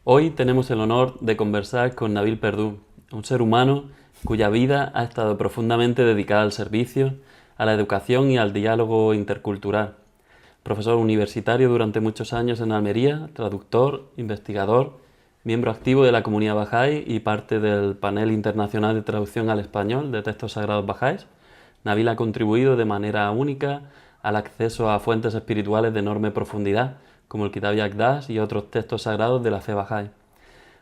Hoy tenemos el honor de conversar con Nabil Perdú, un ser humano cuya vida ha estado profundamente dedicada al servicio, a la educación y al diálogo intercultural. Profesor universitario durante muchos años en Almería, traductor, investigador, miembro activo de la comunidad Bahá'í y parte del panel internacional de traducción al español de textos sagrados bahá'ís, Nabil ha contribuido de manera única al acceso a fuentes espirituales de enorme profundidad, como el Kitab y Aqdas y otros textos sagrados de la fe bahá'í.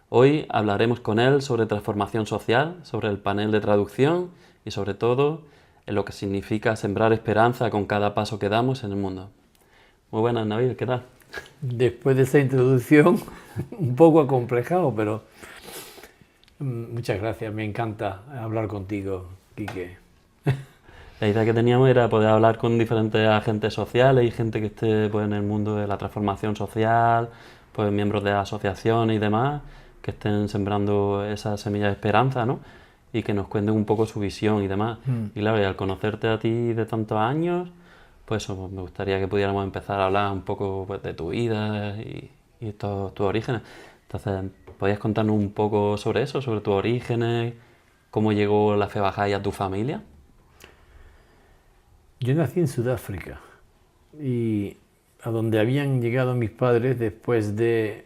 Hoy hablaremos con él sobre transformación social, sobre el panel de traducción y sobre todo en lo que significa sembrar esperanza con cada paso que damos en el mundo. Muy buenas, Nabil, ¿qué tal? Después de esa introducción, un poco acomplejado, pero muchas gracias, me encanta hablar contigo, Quique. La idea que teníamos era poder hablar con diferentes agentes sociales y gente que esté pues, en el mundo de la transformación social, pues miembros de asociaciones y demás, que estén sembrando esa semilla de esperanza, ¿no? Y que nos cuenten un poco su visión y demás. Y claro, y al conocerte a ti de tantos años, pues me gustaría que pudiéramos empezar a hablar un poco pues, de tu vida y tus orígenes. Entonces, ¿podrías contarnos un poco sobre eso, sobre tus orígenes, cómo llegó la fe bahá'í a tu familia? Yo nací en Sudáfrica y a donde habían llegado mis padres después de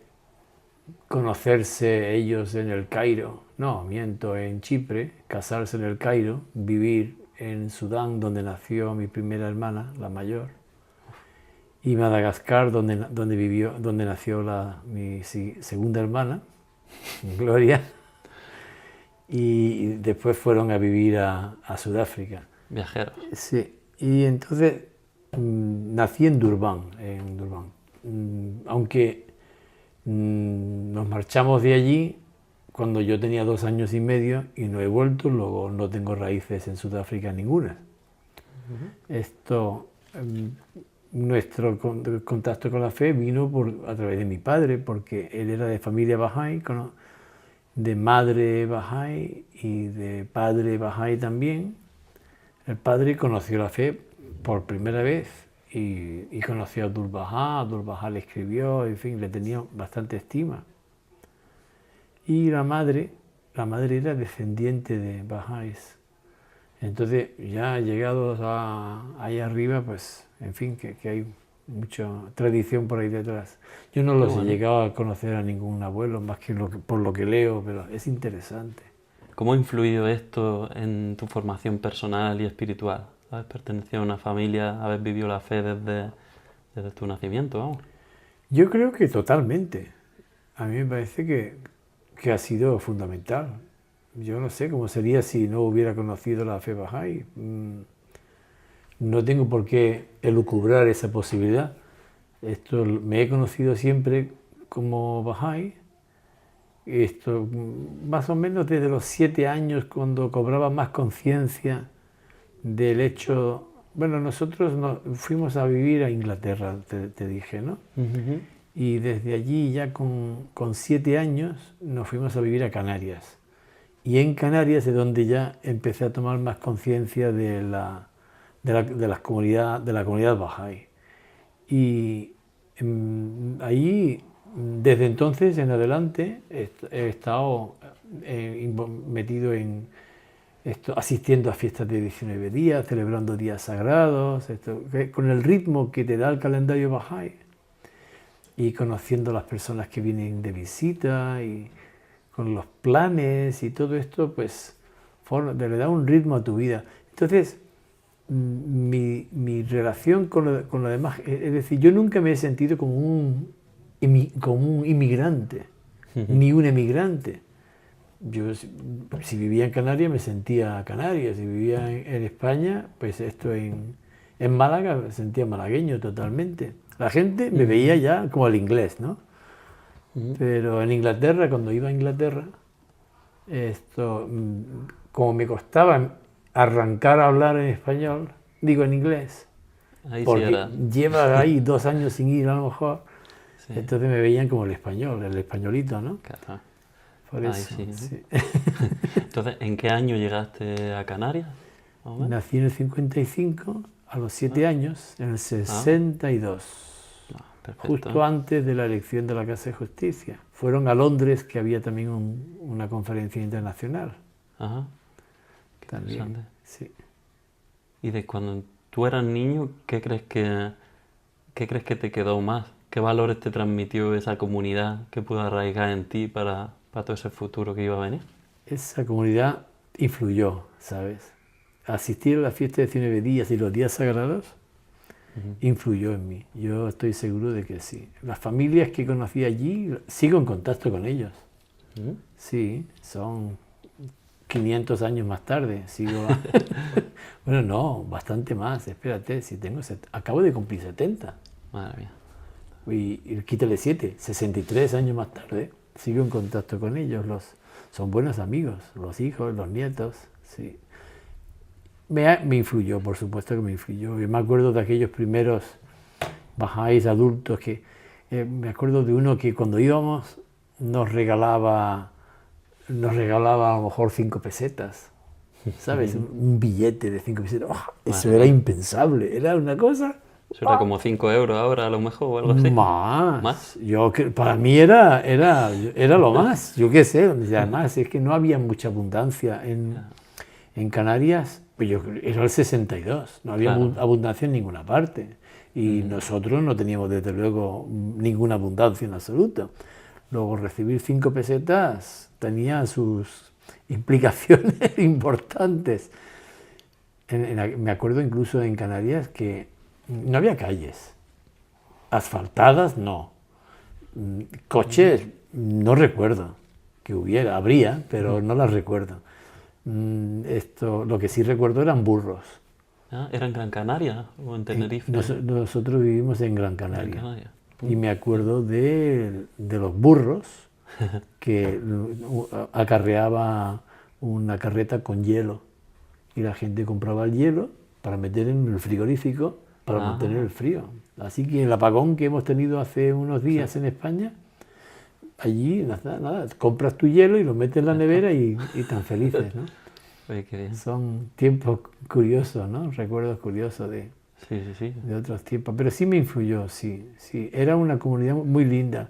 conocerse ellos en el Cairo, no, miento, en Chipre, casarse en el Cairo, vivir en Sudán, donde nació mi primera hermana, la mayor, y Madagascar, donde nació mi segunda hermana, Gloria, y después fueron a vivir a Sudáfrica. Viajeros. Sí, y entonces nací en Durban. Aunque nos marchamos de allí cuando yo tenía 2 años y medio y no he vuelto, luego no tengo raíces en Sudáfrica ninguna. Nuestro contacto con la fe vino a través de mi padre, porque él era de familia bahá'í, de madre bahá'í y de padre bahá'í también. El padre conoció la fe por primera vez y conoció a Abdul Bahá le escribió, en fin, le tenía bastante estima. Y la madre era descendiente de bahá'ís. Entonces, ya llegados ahí arriba, pues, en fin, que hay mucha tradición por ahí detrás. Yo no los he llegado a conocer a ningún abuelo, más que por lo que leo, pero es interesante. ¿Cómo ha influido esto en tu formación personal y espiritual? ¿Haber pertenecido a una familia, haber vivido la fe desde tu nacimiento? Vamos. Yo creo que totalmente. A mí me parece que ha sido fundamental. Yo no sé cómo sería si no hubiera conocido la fe bahá'í. No tengo por qué elucubrar esa posibilidad. Me he conocido siempre como bahá'í. Más o menos desde los 7 años, cuando cobraba más conciencia del hecho. Bueno, nosotros fuimos a vivir a Inglaterra, te dije, ¿no? Y desde allí, ya con 7 años, nos fuimos a vivir a Canarias. Y en Canarias es donde ya empecé a tomar más conciencia de la comunidad bahá'í. Y allí, desde entonces en adelante, he estado metido en asistiendo a fiestas de 19 días, celebrando días sagrados, con el ritmo que te da el calendario bahá'í, y conociendo a las personas que vienen de visita, y con los planes y todo esto, pues le da un ritmo a tu vida. Entonces, mi relación con lo demás, es decir, yo nunca me he sentido como un inmigrante, ni un emigrante. Yo, si vivía en Canarias, me sentía canario. Si vivía en España, pues en Málaga me sentía malagueño totalmente. La gente me veía ya como el inglés, ¿no? Pero en Inglaterra, cuando iba a Inglaterra, como me costaba arrancar a hablar en español, digo en inglés, Ahí porque sí era. lleva ahí 2 años sin ir a lo mejor, Sí. entonces me veían como el español, el españolito, ¿no? Claro. Por Ahí eso, sí, ¿no? sí. Entonces, ¿en qué año llegaste a Canarias? ¿Más o menos? Nací en el 55, a los 7 años, en el 62. justo antes de la elección de la Casa de Justicia. Fueron a Londres, que había también una conferencia internacional. Ajá. Qué También, interesante. sí. Y de cuando tú eras niño, qué crees que te quedó más? ¿Qué valores te transmitió esa comunidad que pudo arraigar en ti para todo ese futuro que iba a venir? Esa comunidad influyó, ¿sabes? Asistir a la fiesta de 19 días y los días sagrados influyó en mí. Yo estoy seguro de que sí. Las familias que conocí allí, sigo en contacto con ellos. ¿Mm? Sí, son 500 años más tarde. Sigo. Bueno, no, bastante más. Espérate, si tengo acabo de cumplir 70. Madre mía. Y quítale 7, 63 años más tarde. Sigo en contacto con ellos. Son buenos amigos, los hijos, los nietos. Sí. Me influyó, por supuesto que me influyó. Yo me acuerdo de aquellos primeros bajáis adultos que me acuerdo de uno que cuando íbamos nos regalaba a lo mejor 5 pesetas, ¿sabes? Un billete de 5 pesetas. ¡Oh! Eso era impensable, era una cosa. Eso era como 5 euros ahora a lo mejor o algo así. Más. Para mí era lo más, yo qué sé. Además, es que no había mucha abundancia en Canarias. Pues era el 62, no había abundancia en ninguna parte. Y nosotros no teníamos, desde luego, ninguna abundancia en absoluto. Luego, recibir 5 pesetas tenía sus implicaciones importantes. Me acuerdo incluso en Canarias que no había calles. Asfaltadas, no. Coches, no recuerdo que hubiera. Habría, pero no las recuerdo. Lo que sí recuerdo eran burros. ¿Era en Gran Canaria o en Tenerife? Nosotros vivimos en Gran Canaria. Y me acuerdo de los burros que acarreaba una carreta con hielo. Y la gente compraba el hielo para meter en el frigorífico para mantener el frío. Así que el apagón que hemos tenido hace unos días en España, allí nada, compras tu hielo y lo metes en la nevera y tan felices, ¿no? Oye, qué bien. Son tiempos curiosos, ¿no? Recuerdos curiosos de otros tiempos. Pero sí me influyó, sí. Era una comunidad muy linda,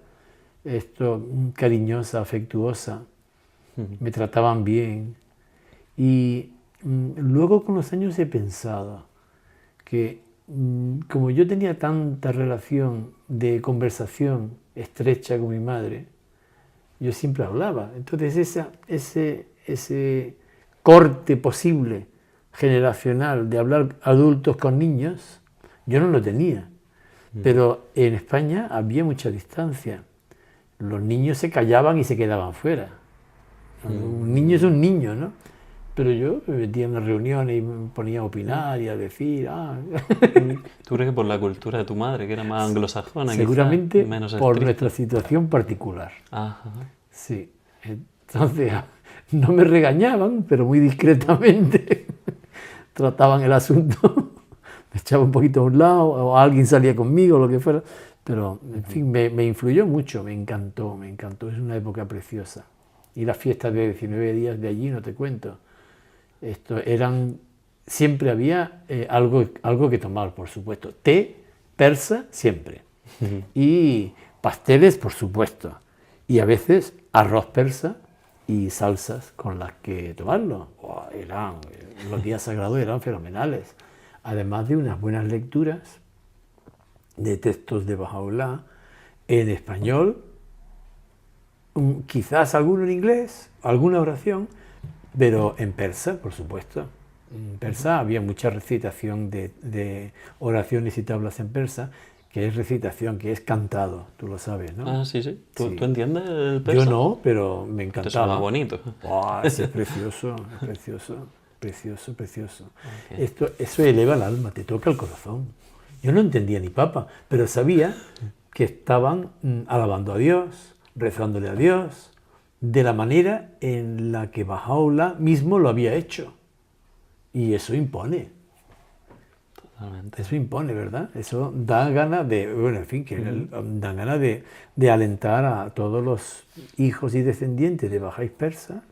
cariñosa, afectuosa. Me trataban bien. Y luego con los años he pensado que como yo tenía tanta relación de conversación estrecha con mi madre, yo siempre hablaba. Entonces ese corte posible generacional de hablar adultos con niños, yo no lo tenía. Pero en España había mucha distancia. Los niños se callaban y se quedaban fuera. Un niño es un niño, ¿no? Pero yo me metía en las reuniones y me ponía a opinar y a decir... ¿Tú crees que por la cultura de tu madre, que era más anglosajona? Seguramente quizá, menos por estricta? nuestra situación particular. Ajá. Sí. Entonces, no me regañaban, pero muy discretamente trataban el asunto. Me echaba un poquito a un lado, o alguien salía conmigo, lo que fuera. Pero, en fin, me influyó mucho, me encantó. Es una época preciosa. Y las fiestas de 19 días de allí, no te cuento. Siempre había algo que tomar, por supuesto. Té persa, siempre. Y pasteles, por supuesto. Y a veces arroz persa y salsas con las que tomarlo. Los días sagrados eran fenomenales. Además de unas buenas lecturas de textos de Bahá'u'lláh en español, quizás alguno en inglés, alguna oración, pero en persa, por supuesto. En persa había mucha recitación de oraciones y tablas en persa, que es recitación, que es cantado, tú lo sabes, ¿no? Sí. ¿Tú entiendes el persa? Yo no, pero me encantaba. Eso es más bonito. Es precioso, precioso. Okay. Eso eleva el alma, te toca el corazón. Yo no entendía ni papa, pero sabía que estaban alabando a Dios, rezándole a Dios, de la manera en la que Bahá'u'lláh mismo lo había hecho. Y eso impone. Totalmente. Eso impone, ¿verdad? Eso da ganas da ganas de alentar a todos los hijos y descendientes de bajáis persas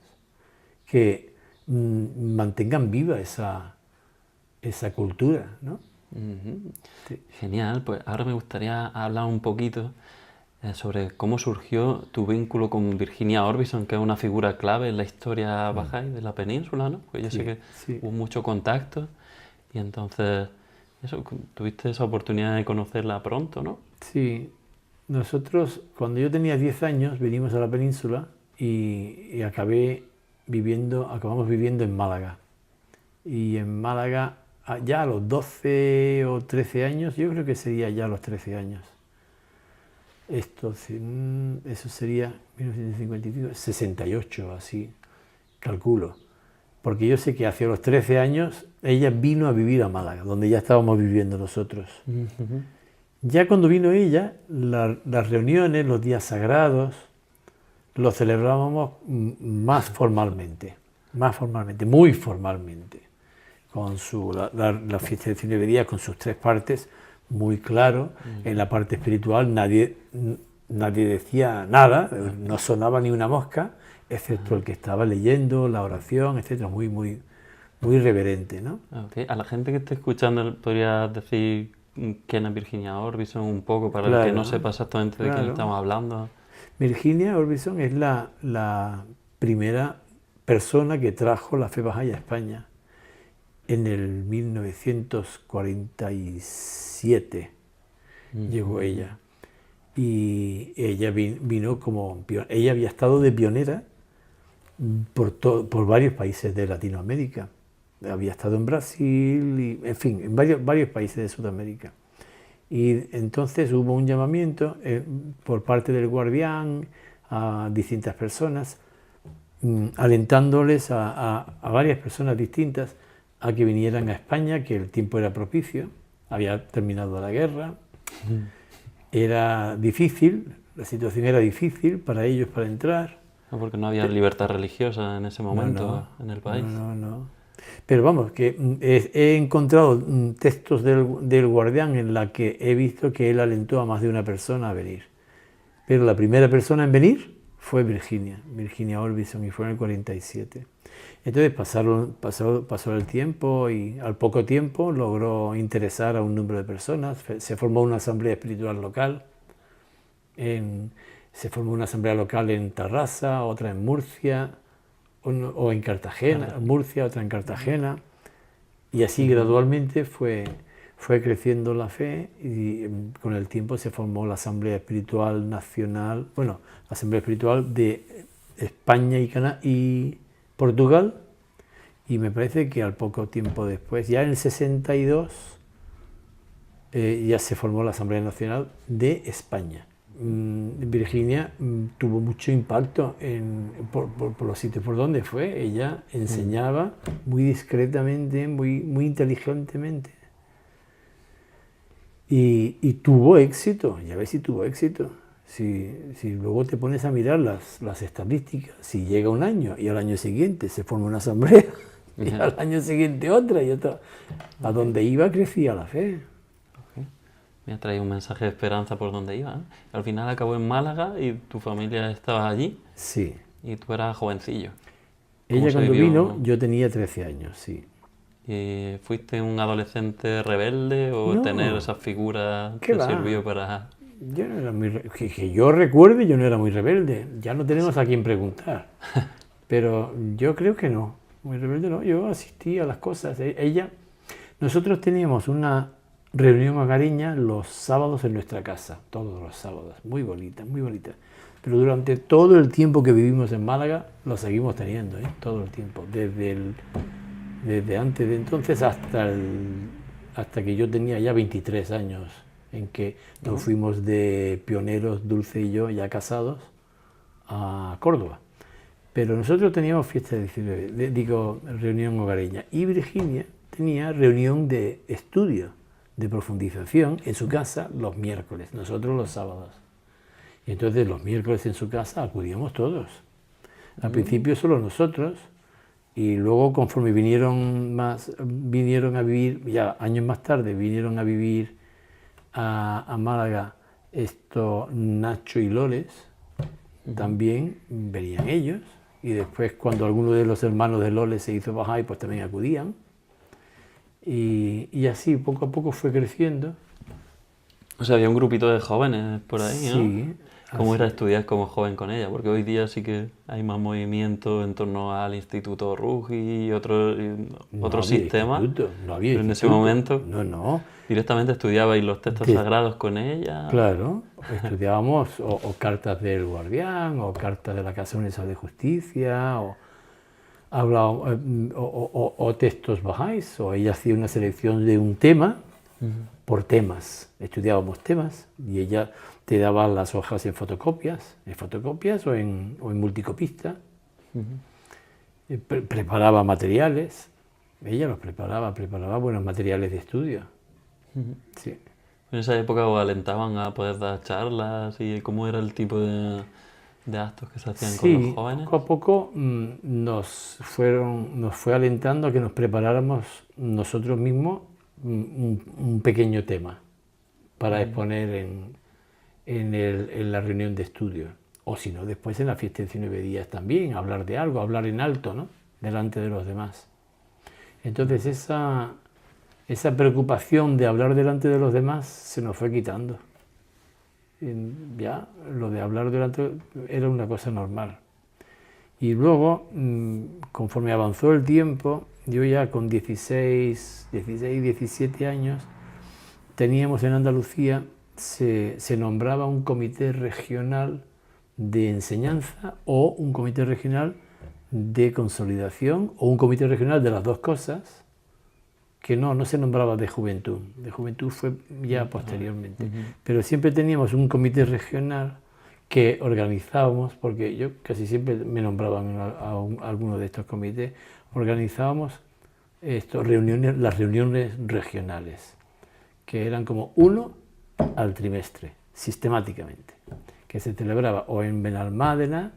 que mantengan viva esa cultura, ¿no? Ujú. Sí. Genial, pues ahora me gustaría hablar un poquito sobre cómo surgió tu vínculo con Virginia Orbison, que es una figura clave en la historia bahá'í de la península, ¿no? Pues yo sé Sí, que sí. hubo mucho contacto y entonces eso, tuviste esa oportunidad de conocerla pronto, ¿no? Sí, nosotros cuando yo tenía 10 años vinimos a la península y acabamos viviendo en Málaga. Y en Málaga, ya a los 12 o 13 años, yo creo que sería ya a los 13 años. Eso sería 1955, 68, así, calculo. Porque yo sé que hacia los 13 años ella vino a vivir a Málaga, donde ya estábamos viviendo nosotros. Ujú. Ya cuando vino ella, las reuniones, los días sagrados, los celebrábamos más formalmente, muy formalmente, con la fiesta de Cine con sus tres partes, muy claro. En la parte espiritual nadie decía nada, no sonaba ni una mosca, excepto el que estaba leyendo, la oración, etcétera, muy reverente, ¿no? Ok. A la gente que esté escuchando, ¿podrías decir quién es Virginia Orbison un poco para el que no Claro, sepa exactamente de quién claro. estamos hablando? Virginia Orbison es la primera persona que trajo la fe bahá'í a España en el 1947. Llegó ella. Y ella vino como ella había estado de pionera por varios países de Latinoamérica. Había estado en Brasil, y, en fin, en varios países de Sudamérica. Y entonces hubo un llamamiento por parte del Guardián a distintas personas, alentándoles a varias personas distintas a que vinieran a España, que el tiempo era propicio, había terminado la guerra, era difícil, la situación era difícil para ellos para entrar. No, porque no había libertad religiosa en ese momento en el país. No. Pero vamos, que he encontrado textos del Guardián en la que he visto que él alentó a más de una persona a venir. Pero la primera persona en venir fue Virginia Orbison, y fue en el 47. Entonces pasó el tiempo y al poco tiempo logró interesar a un número de personas. Se formó una asamblea espiritual local. Se formó una asamblea local en Tarrasa, otra en Murcia, o en Cartagena, Murcia, otra en Cartagena. Y así gradualmente fue creciendo la fe y con el tiempo se formó la Asamblea Espiritual Nacional, bueno, la Asamblea Espiritual de España y Portugal, y me parece que al poco tiempo después, ya en el 62, ya se formó la Asamblea Nacional de España. Virginia tuvo mucho impacto por los sitios por donde fue. Ella enseñaba muy discretamente, muy inteligentemente. Y tuvo éxito, ya ves si tuvo éxito. Si luego te pones a mirar las estadísticas, si llega un año y al año siguiente se forma una asamblea, y al año siguiente otra y otra, a donde iba crecía la fe. Me ha traído un mensaje de esperanza por donde iba, ¿eh? Al final acabó en Málaga y tu familia estaba allí. Sí. Y tú eras jovencillo. Ella cuando vino, yo tenía 13 años, sí. ¿Y fuiste un adolescente rebelde o No, tener esa figura te sirvió para...? Yo no era que yo recuerde, yo no era muy rebelde. Ya no tenemos a quien preguntar. Pero yo creo que no. Muy rebelde no. Yo asistí a las cosas. Nosotros teníamos una reunión hogareña los sábados en nuestra casa, todos los sábados. Muy bonita, muy bonita. Pero durante todo el tiempo que vivimos en Málaga, lo seguimos teniendo, todo el tiempo. Desde antes de entonces hasta que yo tenía ya 23 años, en que nos fuimos de pioneros, Dulce y yo, ya casados, a Córdoba. Pero nosotros teníamos fiesta reunión hogareña. Y Virginia tenía reunión de estudio, de profundización, en su casa los miércoles, nosotros los sábados. Y entonces los miércoles en su casa acudíamos todos. Al principio solo nosotros, y luego conforme vinieron a vivir, ya años más tarde, vinieron a vivir a Málaga Nacho y Loles, también venían ellos, y después cuando alguno de los hermanos de Loles se hizo bahá'í, pues también acudían. Y así poco a poco fue creciendo. O sea, había un grupito de jóvenes por ahí, ¿no? Sí. ¿Cómo así. era estudiar como joven con ella? Porque hoy día sí que hay más movimiento en torno al Instituto Ruggi y No otro había sistema. instituto, no había Pero en ese instituto. momento No. directamente estudiabais los textos De- sagrados con ella. Claro, estudiábamos o cartas del Guardián, o cartas de la Casa Universal de Justicia, o textos bajáis, o ella hacía una selección de un tema por temas. Estudiábamos temas y ella te daba las hojas en fotocopias o en multicopista. Preparaba materiales, ella los preparaba buenos materiales de estudio. Sí. En esa época os alentaban a poder dar charlas y cómo era el tipo de actos que se hacían con los Sí, jóvenes. poco a poco nos fue alentando a que nos preparáramos nosotros mismos un pequeño tema para exponer en la reunión de estudio. O si no, después en la fiesta de 19 días también, hablar de algo, hablar en alto, ¿no? Delante de los demás. Entonces esa preocupación de hablar delante de los demás se nos fue quitando. Ya lo de hablar delante era una cosa normal. Y luego, conforme avanzó el tiempo, yo ya con 16, 17 años, teníamos en Andalucía, se nombraba un comité regional de enseñanza o un comité regional de consolidación o un comité regional de las dos cosas, que no se nombraba de juventud fue ya posteriormente, pero siempre teníamos un comité regional que organizábamos, porque yo casi siempre me nombraban a alguno de estos comités, organizábamos las reuniones regionales, que eran como uno al trimestre, sistemáticamente, que se celebraba o en Benalmádena,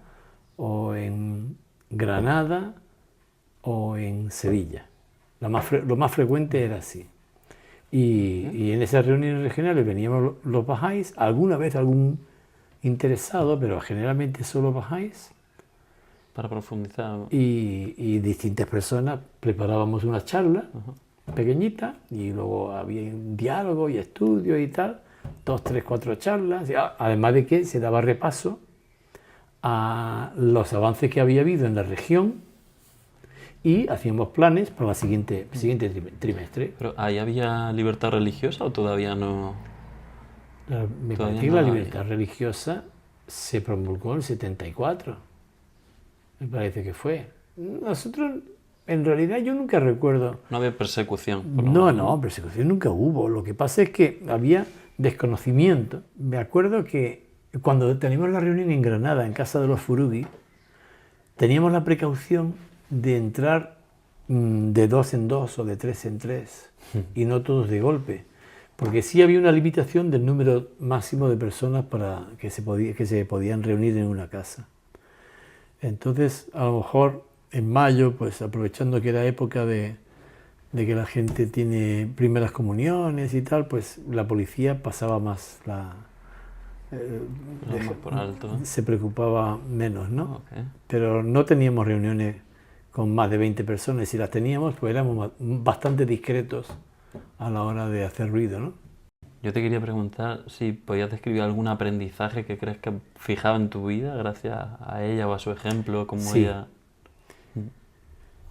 o en Granada, o en Sevilla. Lo más frecuente era así. Y en esas reuniones regionales veníamos los bajáis, alguna vez algún interesado, pero generalmente solo bajáis. Para profundizar. Y distintas personas preparábamos una charla pequeñita y luego había un diálogo y estudio y tal, 2, 3, 4 charlas, además de que se daba repaso a los avances que había habido en la región y hacíamos planes para el siguiente trimestre. ¿Pero ahí había libertad religiosa o todavía no? Me parece que la libertad religiosa se promulgó en el 74. Me parece que fue. Nosotros, en realidad, yo nunca recuerdo. No había persecución. No, persecución nunca hubo. Lo que pasa es que había desconocimiento. Me acuerdo que cuando teníamos la reunión en Granada, en casa de los Furugi, teníamos la precaución de entrar de 2 en 2 o de 3 en 3 y no todos de golpe, porque sí había una limitación del número máximo de personas para que se podían reunir en una casa. Entonces, a lo mejor en mayo, pues aprovechando que era época de que la gente tiene primeras comuniones y tal, pues la policía pasaba más por alto, ¿no? Se preocupaba menos, ¿no? Okay. Pero no teníamos reuniones con más de 20 personas. Si las teníamos, pues éramos bastante discretos a la hora de hacer ruido, ¿no? Yo te quería preguntar si podías describir algún aprendizaje que crees que has fijado en tu vida gracias a ella o a su ejemplo, como Sí. ella...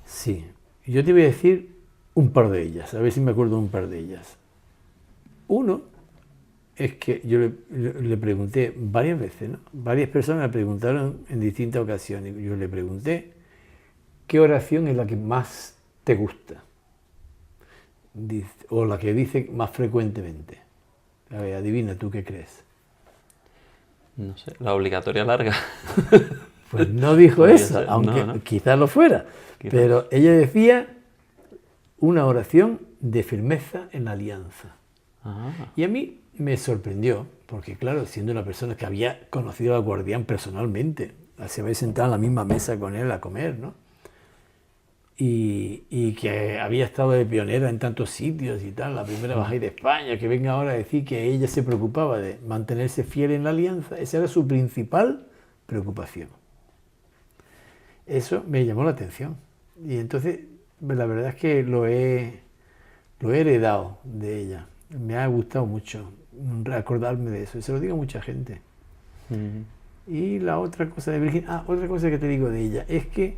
Sí. Yo te voy a decir un par de ellas, a ver si me acuerdo de un par de ellas. Uno es que yo le pregunté varias veces, ¿no? Varias personas me preguntaron en distintas ocasiones. Yo le pregunté, ¿qué oración es la que más te gusta? O la que dice más frecuentemente. A ver, adivina tú qué crees. No sé, la obligatoria larga. Pues no dijo eso, aunque no. quizás lo fuera. Quizás. Pero ella decía una oración de firmeza en la alianza. Ah. Y a mí me sorprendió, porque claro, siendo una persona que había conocido al Guardián personalmente, se había sentado en la misma mesa con él a comer, ¿no? Y que había estado de pionera en tantos sitios y tal, la primera bajada de España, que venga ahora a decir que ella se preocupaba de mantenerse fiel en la alianza, esa era su principal preocupación. Eso me llamó la atención. Y entonces, la verdad es que lo he lo he heredado de ella. Me ha gustado mucho acordarme de eso, y se lo digo a mucha gente. Y la otra cosa de Virginia, otra cosa que te digo de ella, es que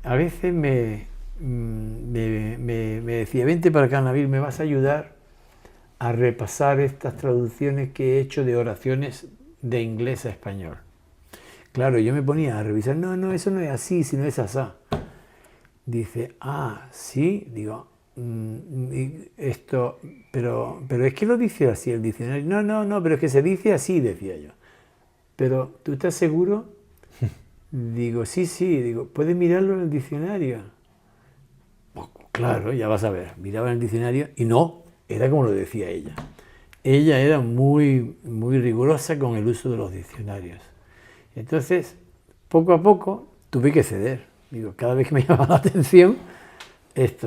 a veces me decía, vente para acá, Nabil, me vas a ayudar a repasar estas traducciones que he hecho de oraciones de inglés a español. Claro, yo me ponía a revisar, no, eso no es así, sino es asá. Dice, sí, digo, esto, pero es que lo dice así el diccionario. No, pero es que se dice así, decía yo. Pero, ¿tú estás seguro? Digo, sí, digo, ¿puedes mirarlo en el diccionario? Pues, claro, ya vas a ver, miraba en el diccionario y no, era como lo decía ella. Ella era muy rigurosa con el uso de los diccionarios. Entonces, poco a poco, tuve que ceder. Digo, cada vez que me llamaba la atención,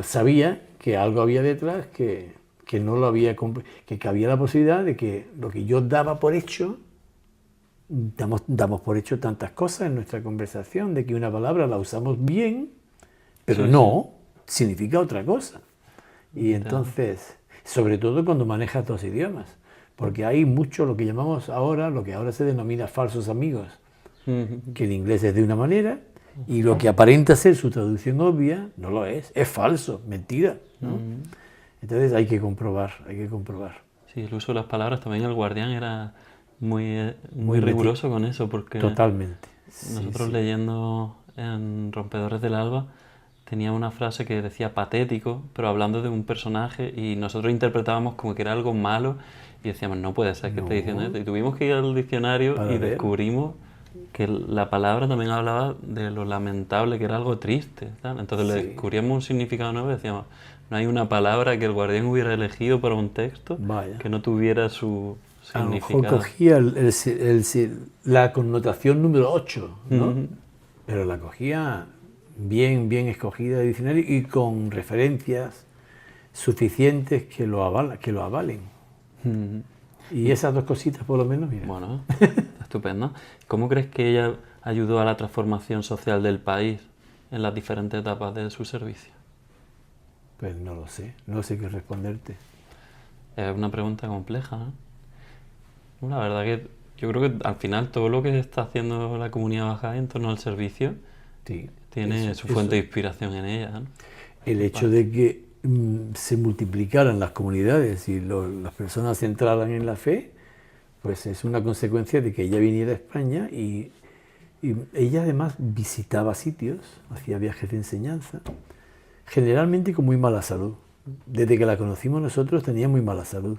sabía que algo había detrás, que no lo había, que había la posibilidad de que lo que yo daba por hecho, damos por hecho tantas cosas en nuestra conversación, de que una palabra la usamos bien, pero significa otra cosa. Y entonces, sobre todo cuando manejas dos idiomas, porque hay mucho lo que llamamos ahora, lo que ahora se denomina falsos amigos, que en inglés es de una manera y lo que aparenta ser su traducción obvia no lo es falso, mentira, ¿no? Entonces hay que comprobar. Sí, el uso de las palabras también el Guardián era muy riguroso con eso, porque totalmente. Nosotros leyendo en Rompedores del Alba tenía una frase que decía patético, pero hablando de un personaje, y nosotros interpretábamos como que era algo malo y decíamos, no puede ser que esté diciendo esto. Y tuvimos que ir al diccionario y descubrimos que la palabra también hablaba de lo lamentable, que era algo triste, ¿sabes? Entonces le descubríamos un significado nuevo y decíamos, no hay una palabra que el Guardián hubiera elegido para un texto que no tuviera su significado. A lo mejor cogía la connotación número 8, ¿no? Pero la cogía bien escogida de diccionario y con referencias suficientes que lo avalen. Y esas dos cositas por lo menos, mira. Bueno, está estupendo. ¿Cómo crees que ella ayudó a la transformación social del país en las diferentes etapas de su servicio? Pues no lo sé qué responderte. Es una pregunta compleja, ¿no? La verdad que yo creo que al final todo lo que está haciendo la comunidad baja en torno al servicio tiene su fuente de inspiración en ella, ¿no? El hecho de que se multiplicaran las comunidades y las personas entraran en la fe, pues es una consecuencia de que ella viniera a España y ella además visitaba sitios, hacía viajes de enseñanza, generalmente con muy mala salud. Desde que la conocimos nosotros tenía muy mala salud,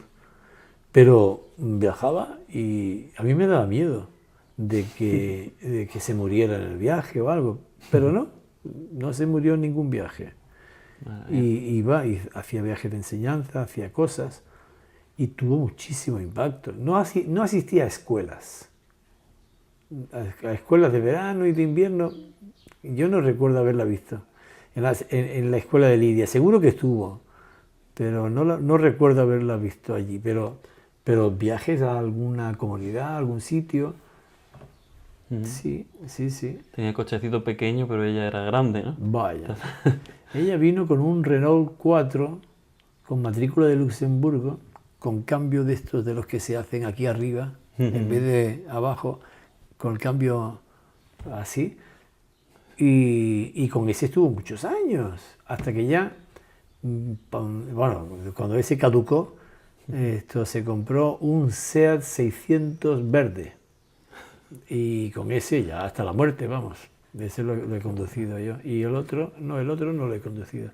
pero viajaba y a mí me daba miedo de que se muriera en el viaje o algo, pero no se murió en ningún viaje. Y iba y hacía viajes de enseñanza, hacía cosas y tuvo muchísimo impacto. No asistía a escuelas de verano y de invierno. Yo no recuerdo haberla visto en la escuela de Lidia. Seguro que estuvo, pero no recuerdo haberla visto allí. Pero viajes a alguna comunidad, a algún sitio. Sí. Tenía cochecito pequeño, pero ella era grande, ¿no? Vaya. Ella vino con un Renault 4 con matrícula de Luxemburgo, con cambio de estos de los que se hacen aquí arriba, en vez de abajo, con el cambio así. Y con ese estuvo muchos años, hasta que ya, bueno, cuando ese caducó, se compró un Seat 600 verde. Y con ese ya hasta la muerte, vamos. Ese lo he conducido yo. Y el otro no lo he conducido.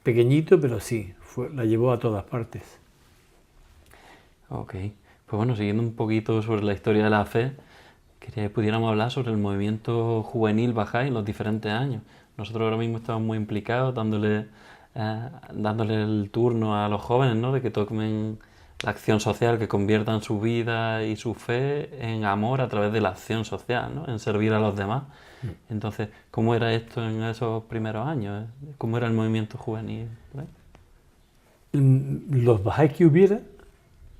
Pequeñito, pero sí, la llevó a todas partes. Ok. Pues bueno, siguiendo un poquito sobre la historia de la fe, quería que pudiéramos hablar sobre el movimiento juvenil Bahá'í en los diferentes años. Nosotros ahora mismo estamos muy implicados, dándole el turno a los jóvenes, ¿no? De que tomen la acción social, que conviertan su vida y su fe en amor a través de la acción social, ¿no? En servir a los demás. Entonces, ¿cómo era esto en esos primeros años? ¿Cómo era el movimiento juvenil? Los Bahá'í que hubiera,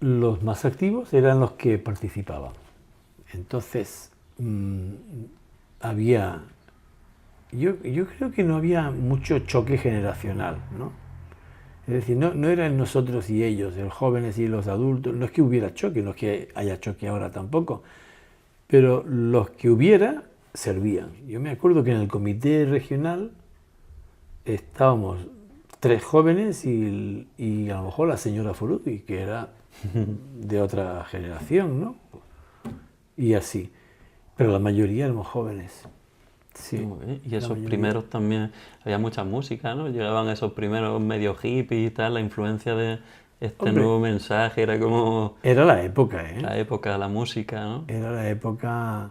los más activos eran los que participaban. Entonces, había yo creo que no había mucho choque generacional, ¿no? Es decir, no eran nosotros y ellos, los jóvenes y los adultos, no es que hubiera choque, no es que haya choque ahora tampoco, pero los que hubiera servían. Yo me acuerdo que en el comité regional estábamos 3 jóvenes y a lo mejor la señora Furuti, que era de otra generación, ¿no? Y así. Pero la mayoría éramos jóvenes. Sí. Y esos primeros también, había mucha música, ¿no? Llegaban esos primeros medio hippies y tal, la influencia de este nuevo mensaje, era como... Era la época, ¿eh? La época, la música, ¿no? Era la época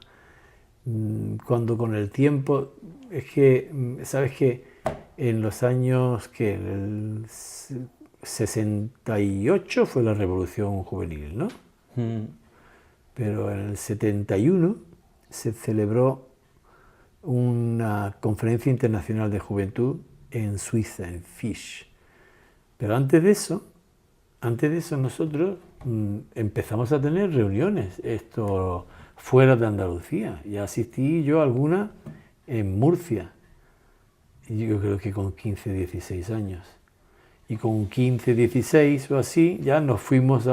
cuando con el tiempo, es que, ¿sabes qué? En los años que el 68 fue la Revolución Juvenil, ¿no? Pero en el 71 se celebró una conferencia internacional de juventud en Suiza, en Fisch. Pero antes de eso nosotros empezamos a tener reuniones fuera de Andalucía. Y asistí yo a alguna en Murcia, yo creo que con 15, 16 años. Y con 15, 16 o así ya nos fuimos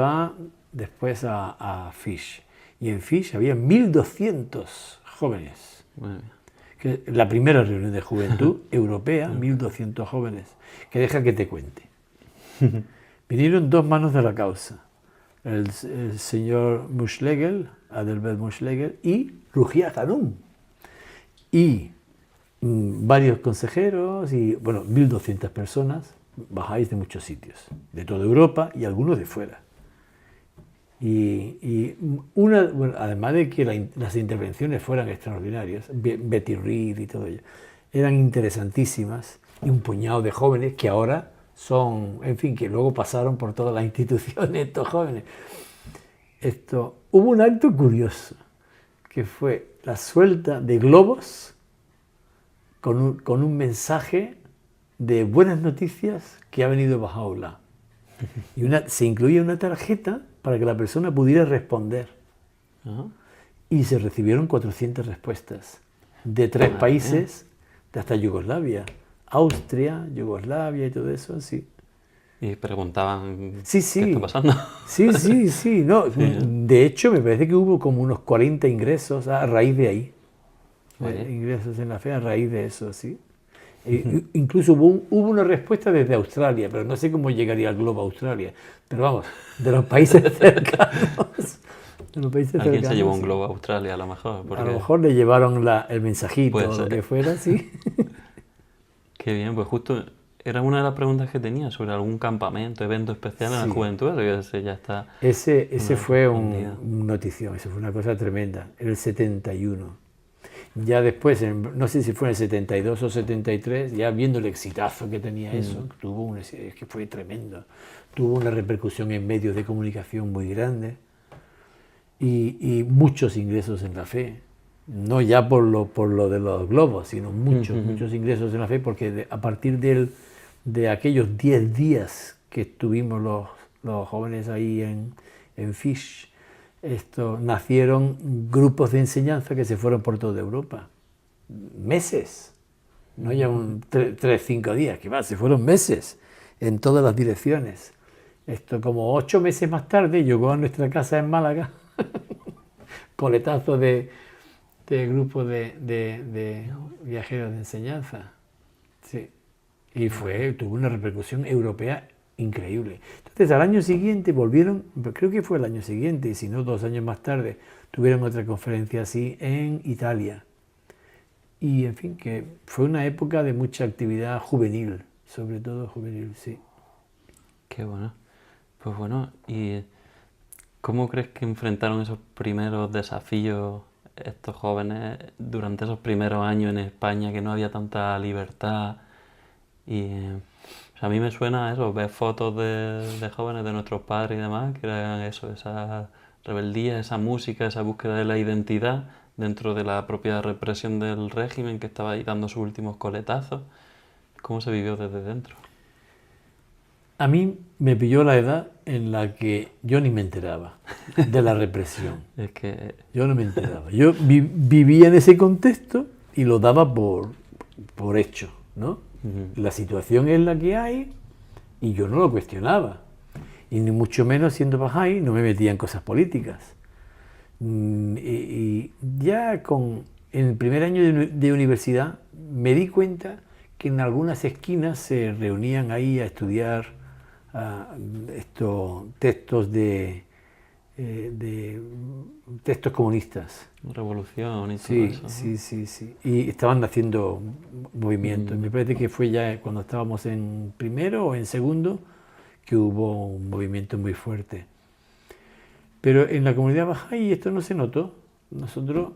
después a Fisch. Y en Fisch había 1.200 jóvenes. Bueno. Que la primera reunión de juventud europea, 1.200 jóvenes. Que deja que te cuente. Vinieron 2 manos de la causa. El señor Muschlegel, Adelbert Muschlegel, y Rugia Hanum. Y varios consejeros, y bueno, 1.200 personas, bajáis de muchos sitios, de toda Europa y algunos de fuera. Bueno, además de que las intervenciones fueran extraordinarias, Betty Reed y todo ello, eran interesantísimas, y un puñado de jóvenes que ahora son, en fin, que luego pasaron por todas las instituciones, estos jóvenes. Hubo un acto curioso, que fue la suelta de globos con un mensaje de buenas noticias que ha venido Bahá'u'lláh. Y se incluía una tarjeta para que la persona pudiera responder. Y se recibieron 400 respuestas de 3 países, de hasta Yugoslavia, Austria, Yugoslavia y todo eso, sí. Y preguntaban sí. qué está pasando. Sí. No, sí. De hecho, me parece que hubo como unos 40 ingresos a raíz de ahí. Ingresos en la fe a raíz de eso, sí. Incluso hubo una respuesta desde Australia, pero no sé cómo llegaría el globo a Australia. Pero vamos, de los países cercanos. Alguien se llevó un globo a Australia, a lo mejor. A lo mejor le llevaron el mensajito o lo que fuera, sí. Qué bien, pues justo era una de las preguntas que tenía sobre algún campamento, evento especial en la juventud. Ese ya está. Ese fue un notición, eso fue una cosa tremenda, en el 71. Ya después, no sé si fue en el 72 o 73, ya viendo el exitazo que tenía eso, es que fue tremendo. Tuvo una repercusión en medios de comunicación muy grande y muchos ingresos en la fe. No ya por lo de los globos, sino muchos ingresos en la fe, porque a partir de aquellos 10 días que estuvimos los jóvenes ahí en Fisch, nacieron grupos de enseñanza que se fueron por toda Europa. Meses, no ya 3, 5 días, que va, se fueron meses en todas las direcciones. Como 8 meses más tarde llegó a nuestra casa en Málaga, coletazo de grupo de viajeros de enseñanza. Sí. Y tuvo una repercusión europea increíble. Entonces al año siguiente volvieron, creo que fue el año siguiente, y si no 2 años más tarde, tuvieron otra conferencia así en Italia. Y en fin, que fue una época de mucha actividad juvenil, sobre todo juvenil, sí. Qué bueno. Pues bueno, ¿y cómo crees que enfrentaron esos primeros desafíos estos jóvenes durante esos primeros años en España, que no había tanta libertad? Y a mí me suena eso, ver fotos de jóvenes de nuestros padres y demás, que eran eso, esa rebeldía, esa música, esa búsqueda de la identidad dentro de la propia represión del régimen que estaba ahí dando sus últimos coletazos. ¿Cómo se vivió desde dentro? A mí me pilló la edad en la que yo ni me enteraba de la represión. Es que... Yo no me enteraba. Yo vivía en ese contexto y lo daba por hecho, ¿no? La situación es la que hay y yo no lo cuestionaba. Y ni mucho menos siendo Bahá'í no me metía en cosas políticas. Y ya en el primer año de universidad me di cuenta que en algunas esquinas se reunían ahí a estudiar estos textos de textos comunistas. Revolución y todo Sí, eso, ¿no? sí. Y estaban haciendo movimientos. Me parece que fue ya cuando estábamos en primero o en segundo que hubo un movimiento muy fuerte. Pero en la comunidad Bahá'í esto no se notó. Nosotros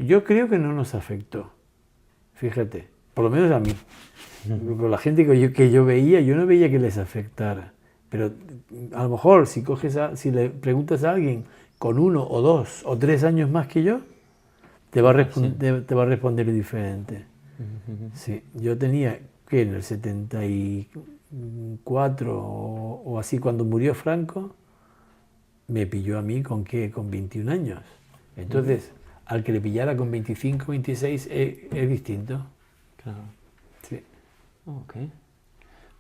yo creo que no nos afectó. Fíjate, por lo menos a mí. Con la gente que yo veía, yo no veía que les afectara. Pero a lo mejor si le preguntas a alguien con 1 o 2 o 3 años más que yo, te va a responder diferente. Sí, yo tenía que en el 74 o así, cuando murió Franco, me pilló a mí con 21 años. Entonces, al que le pillara con 25, 26 es distinto. Claro. Sí. Ok.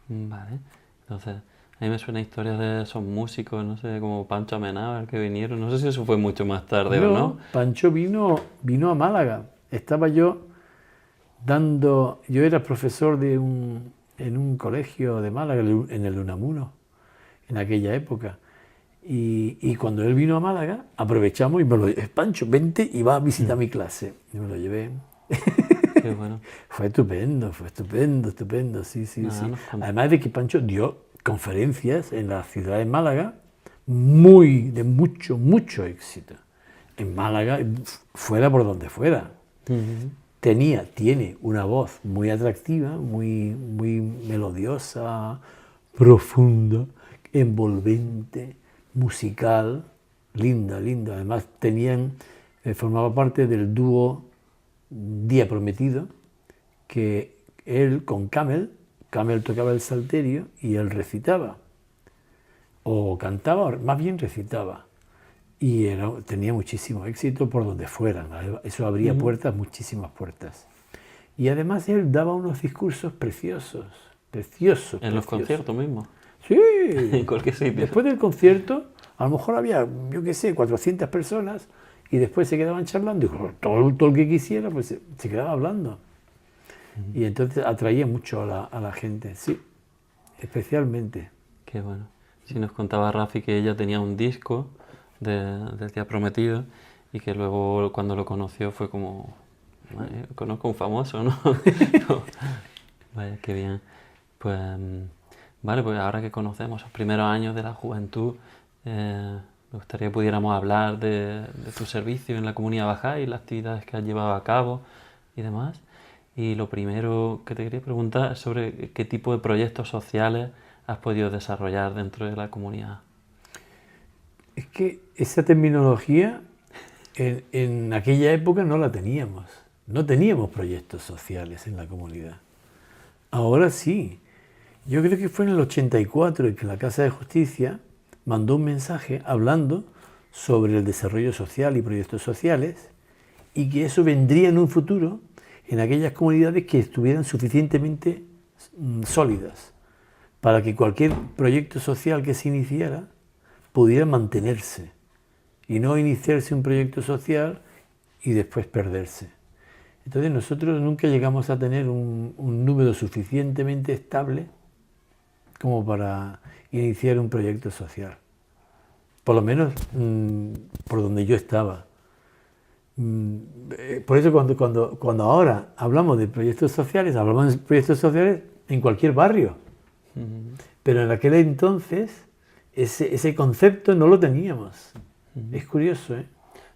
Vale. Entonces, a mí me suena historias de esos músicos, no sé, como Pancho Amenábar que vinieron. No sé si eso fue mucho más tarde o no. Pancho vino a Málaga. Estaba yo era profesor en un colegio de Málaga, en el Unamuno, en aquella época. Y cuando él vino a Málaga, aprovechamos y Pancho, vente y va a visitar mi clase. Y me lo llevé. Qué bueno. Fue estupendo, sí. Además de que Pancho dio conferencias en la ciudad de Málaga de mucho éxito. En Málaga, fuera por donde fuera. Tiene una voz muy atractiva, muy melodiosa, profunda, envolvente, musical, linda. Además formaba parte del dúo Día Prometido, que él con Camel tocaba el salterio y él recitaba, o cantaba, más bien recitaba, y tenía muchísimo éxito por donde fuera. Eso abría puertas, muchísimas puertas. Y además él daba unos discursos preciosos. ¿En los conciertos mismos? Sí. En cualquier sitio. Después del concierto, a lo mejor había, 400 personas, y después se quedaban charlando, y todo el que quisiera, pues se quedaba hablando. Y entonces atraía mucho a la gente, sí, especialmente. Qué bueno. Sí, nos contaba Rafi que ella tenía un disco del Día Prometido y que luego cuando lo conoció fue como, conozco a un famoso, ¿no? Vaya, qué bien. Pues, vale, pues ahora que conocemos los primeros años de la juventud, me gustaría que pudiéramos hablar de tu servicio en la comunidad Bahá'í y las actividades que has llevado a cabo y demás. Y lo primero que te quería preguntar es sobre qué tipo de proyectos sociales has podido desarrollar dentro de la comunidad. Es que esa terminología en aquella época no la teníamos. No teníamos proyectos sociales en la comunidad. Ahora sí. Yo creo que fue en el 84 en que la Casa de Justicia mandó un mensaje hablando sobre el desarrollo social y proyectos sociales, y que eso vendría en un futuro en aquellas comunidades que estuvieran suficientemente sólidas para que cualquier proyecto social que se iniciara pudiera mantenerse y no iniciarse un proyecto social y después perderse. Entonces nosotros nunca llegamos a tener un número suficientemente estable como para iniciar un proyecto social. Por lo menos por donde yo estaba. Por eso cuando ahora hablamos de proyectos sociales en cualquier barrio. Pero en aquel entonces ese concepto no lo teníamos. Es curioso, ¿eh?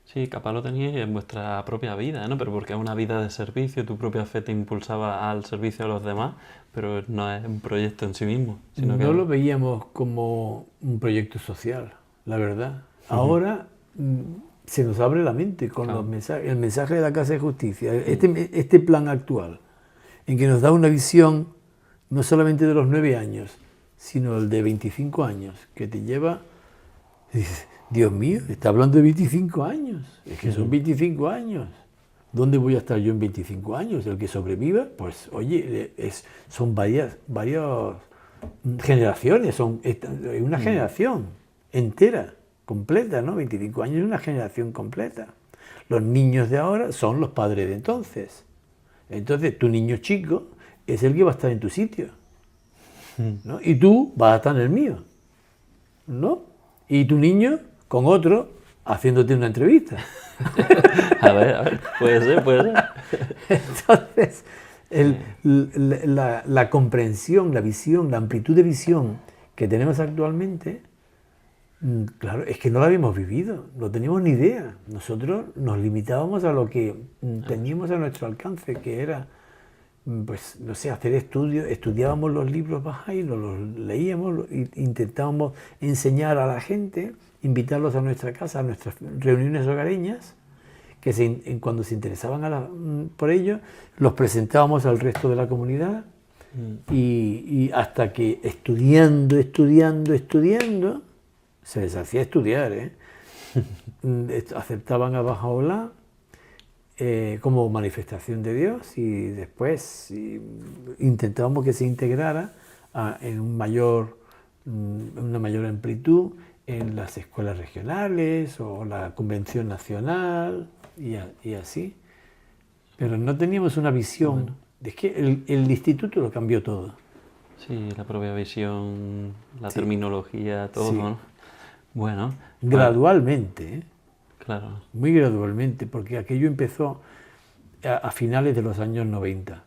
Sí, capaz lo teníais en vuestra propia vida, ¿no? Pero porque es una vida de servicio, tu propia fe te impulsaba al servicio a los demás, pero no es un proyecto en sí mismo. Sino no lo veíamos como un proyecto social, la verdad. Ahora se nos abre la mente con los mensajes, el mensaje de la Casa de Justicia, este plan actual, en que nos da una visión no solamente de los 9 años, sino el de 25 años, que te lleva... Dices, Dios mío, está hablando de 25 años, es que son 25 años. ¿Dónde voy a estar yo en 25 años? El que sobreviva, pues oye, son varias generaciones, es una generación entera, completa, ¿no? 25 años es una generación completa. Los niños de ahora son los padres de entonces. Entonces, tu niño chico es el que va a estar en tu sitio, ¿no? Y tú vas a estar en el mío, ¿no? Y tu niño con otro haciéndote una entrevista. A ver, puede ser. Entonces, la comprensión, la visión, la amplitud de visión que tenemos actualmente, claro, es que no la habíamos vivido, no teníamos ni idea. Nosotros nos limitábamos a lo que teníamos a nuestro alcance, que era, pues, no sé, hacer estudios. Estudiábamos los libros Bahá'í, los leíamos, intentábamos enseñar a la gente, invitarlos a nuestra casa, a nuestras reuniones hogareñas, que cuando se interesaban por ello, los presentábamos al resto de la comunidad y hasta que estudiando, se les hacía estudiar, aceptaban a Bahá'u'lláh como manifestación de Dios y después intentábamos que se integrara en una mayor amplitud en las escuelas regionales o la convención nacional y así. Pero no teníamos una visión. Bueno. Es que el instituto lo cambió todo. Sí, la propia visión, la terminología, todo, sí. ¿No? Bueno. Gradualmente, Claro. Muy gradualmente, porque aquello empezó a finales de los años 90.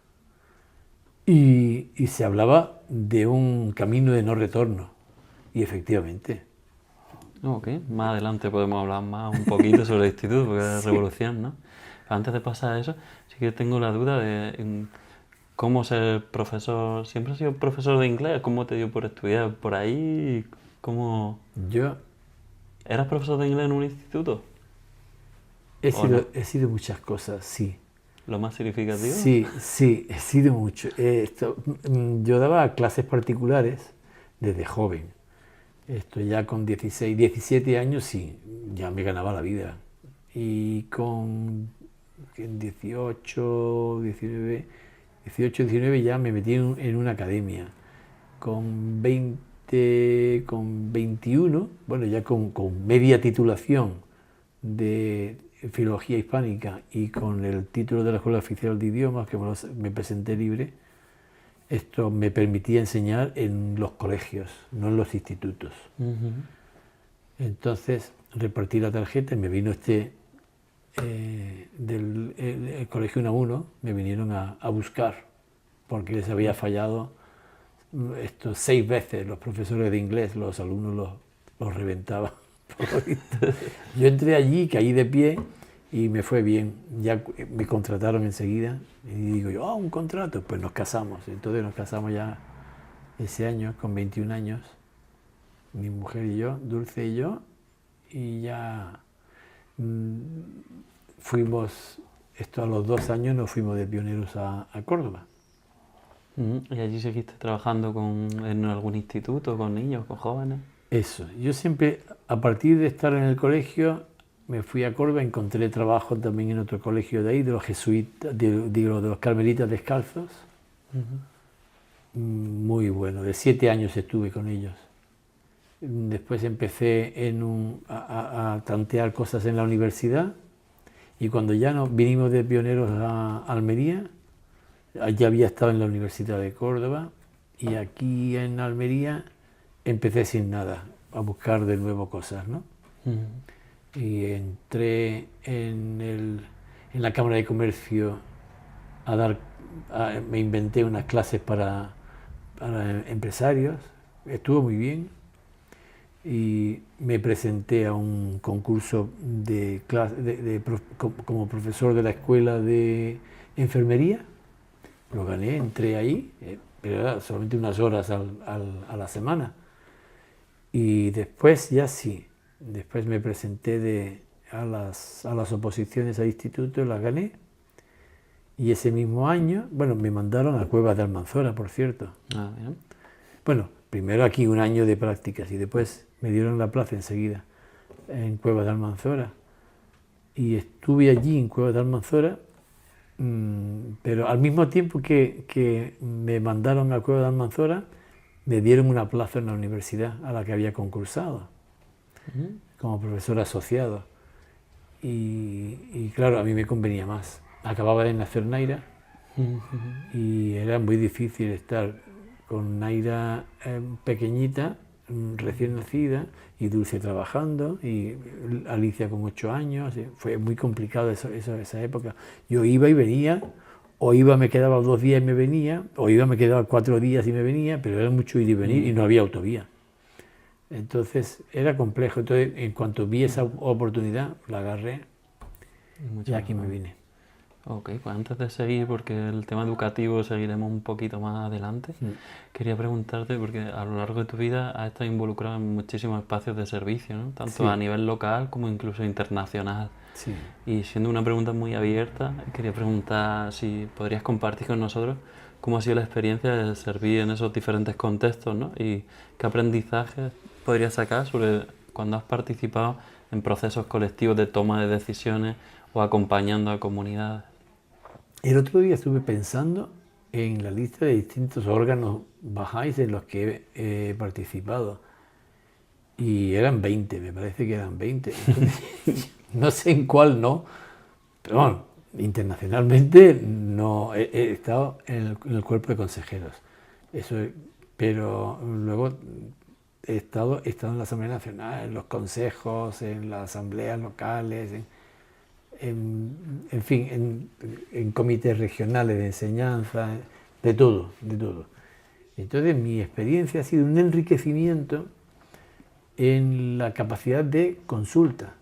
Y se hablaba de un camino de no retorno. Y efectivamente. Ok, más adelante podemos hablar un poquito sobre el instituto, porque es la revolución, ¿no? Pero antes de pasar a eso, sí que tengo la duda de cómo ser profesor. ¿Siempre has sido profesor de inglés? ¿Cómo te dio por estudiar por ahí? ¿Cómo? ¿Eras profesor de inglés en un instituto? He sido muchas cosas, sí. ¿Lo más significativo? Sí, he sido mucho. Yo daba clases particulares desde joven. Ya con 16, 17 años, sí, ya me ganaba la vida. Y con 18, 19 ya me metí en una academia. Con 20, con 21, bueno, ya con media titulación de Filología Hispánica y con el título de la Escuela Oficial de Idiomas, que me presenté libre, esto me permitía enseñar en los colegios, no en los institutos. Entonces repartí la tarjeta y me vino del colegio Unamuno, me vinieron a buscar, porque les había fallado 6 veces los profesores de inglés, los alumnos los reventaban. Yo entré allí, caí de pie y me fue bien, ya me contrataron enseguida y digo yo, un contrato, pues nos casamos. Entonces nos casamos ya ese año, con 21 años, mi mujer y yo, Dulce y yo, y ya fuimos, a los 2 años nos fuimos de pioneros a Córdoba. ¿Y allí seguiste trabajando en algún instituto, con niños, con jóvenes? Eso, yo siempre, a partir de estar en el colegio, me fui a Córdoba, encontré trabajo también en otro colegio de ahí, de los jesuitas, de los carmelitas descalzos. Muy bueno, de 7 años estuve con ellos. Después empecé a tantear cosas en la universidad y cuando ya vinimos de pioneros a Almería, ya había estado en la Universidad de Córdoba y aquí en Almería empecé sin nada, a buscar de nuevo cosas, ¿no? Y entré en la Cámara de Comercio me inventé unas clases para empresarios, estuvo muy bien, y me presenté a un concurso como profesor de la escuela de enfermería, lo gané, entré ahí, pero era solamente unas horas a la semana. Y después ya sí, después me presenté a las oposiciones al instituto, las gané. Y ese mismo año, bueno, me mandaron a Cuevas de Almanzora, por cierto. Bien. Bueno, primero aquí un año de prácticas y después me dieron la plaza enseguida en Cuevas de Almanzora. Y estuve allí en Cuevas de Almanzora Pero al mismo tiempo que me mandaron a Cueva de Almanzora, me dieron una plaza en la universidad a la que había concursado como profesor asociado. Y claro, a mí me convenía más. Acababa de nacer Naira y era muy difícil estar con Naira pequeñita, recién nacida, y Dulce trabajando, y Alicia con 8 años. Fue muy complicado esa época. Yo iba y venía, o iba, me quedaba 2 días y me venía, o iba, me quedaba 4 días y me venía, pero era mucho ir y venir y no había autovía. Entonces era complejo. Entonces, en cuanto vi esa oportunidad, la agarré y aquí me vine. Ok, pues antes de seguir, porque el tema educativo seguiremos un poquito más adelante, quería preguntarte, porque a lo largo de tu vida has estado involucrado en muchísimos espacios de servicio, ¿no? Tanto a nivel local como incluso internacional. Sí. Y siendo una pregunta muy abierta, quería preguntar si podrías compartir con nosotros cómo ha sido la experiencia de servir en esos diferentes contextos, ¿no? Y qué aprendizajes podrías sacar sobre cuando has participado en procesos colectivos de toma de decisiones o acompañando a comunidades. El otro día estuve pensando en la lista de distintos órganos bajáis en los que he participado. Y eran 20, me parece que eran 20. Entonces, no sé en cuál no, pero bueno, internacionalmente no he estado en el cuerpo de consejeros. Pero luego he estado en la Asamblea Nacional, en los consejos, en las asambleas locales, en fin, en comités regionales de enseñanza, de todo, de todo. Entonces mi experiencia ha sido un enriquecimiento en la capacidad de consulta.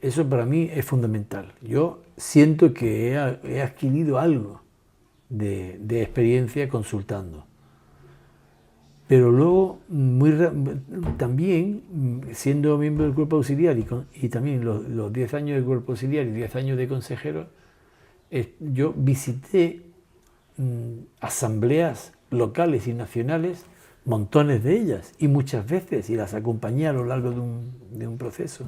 Eso para mí es fundamental. Yo siento que he adquirido algo de experiencia consultando. Pero luego, también, siendo miembro del cuerpo auxiliar y también los 10 años del cuerpo auxiliar y 10 años de consejero, yo visité asambleas locales y nacionales, montones de ellas, y muchas veces, y las acompañé a lo largo de un proceso,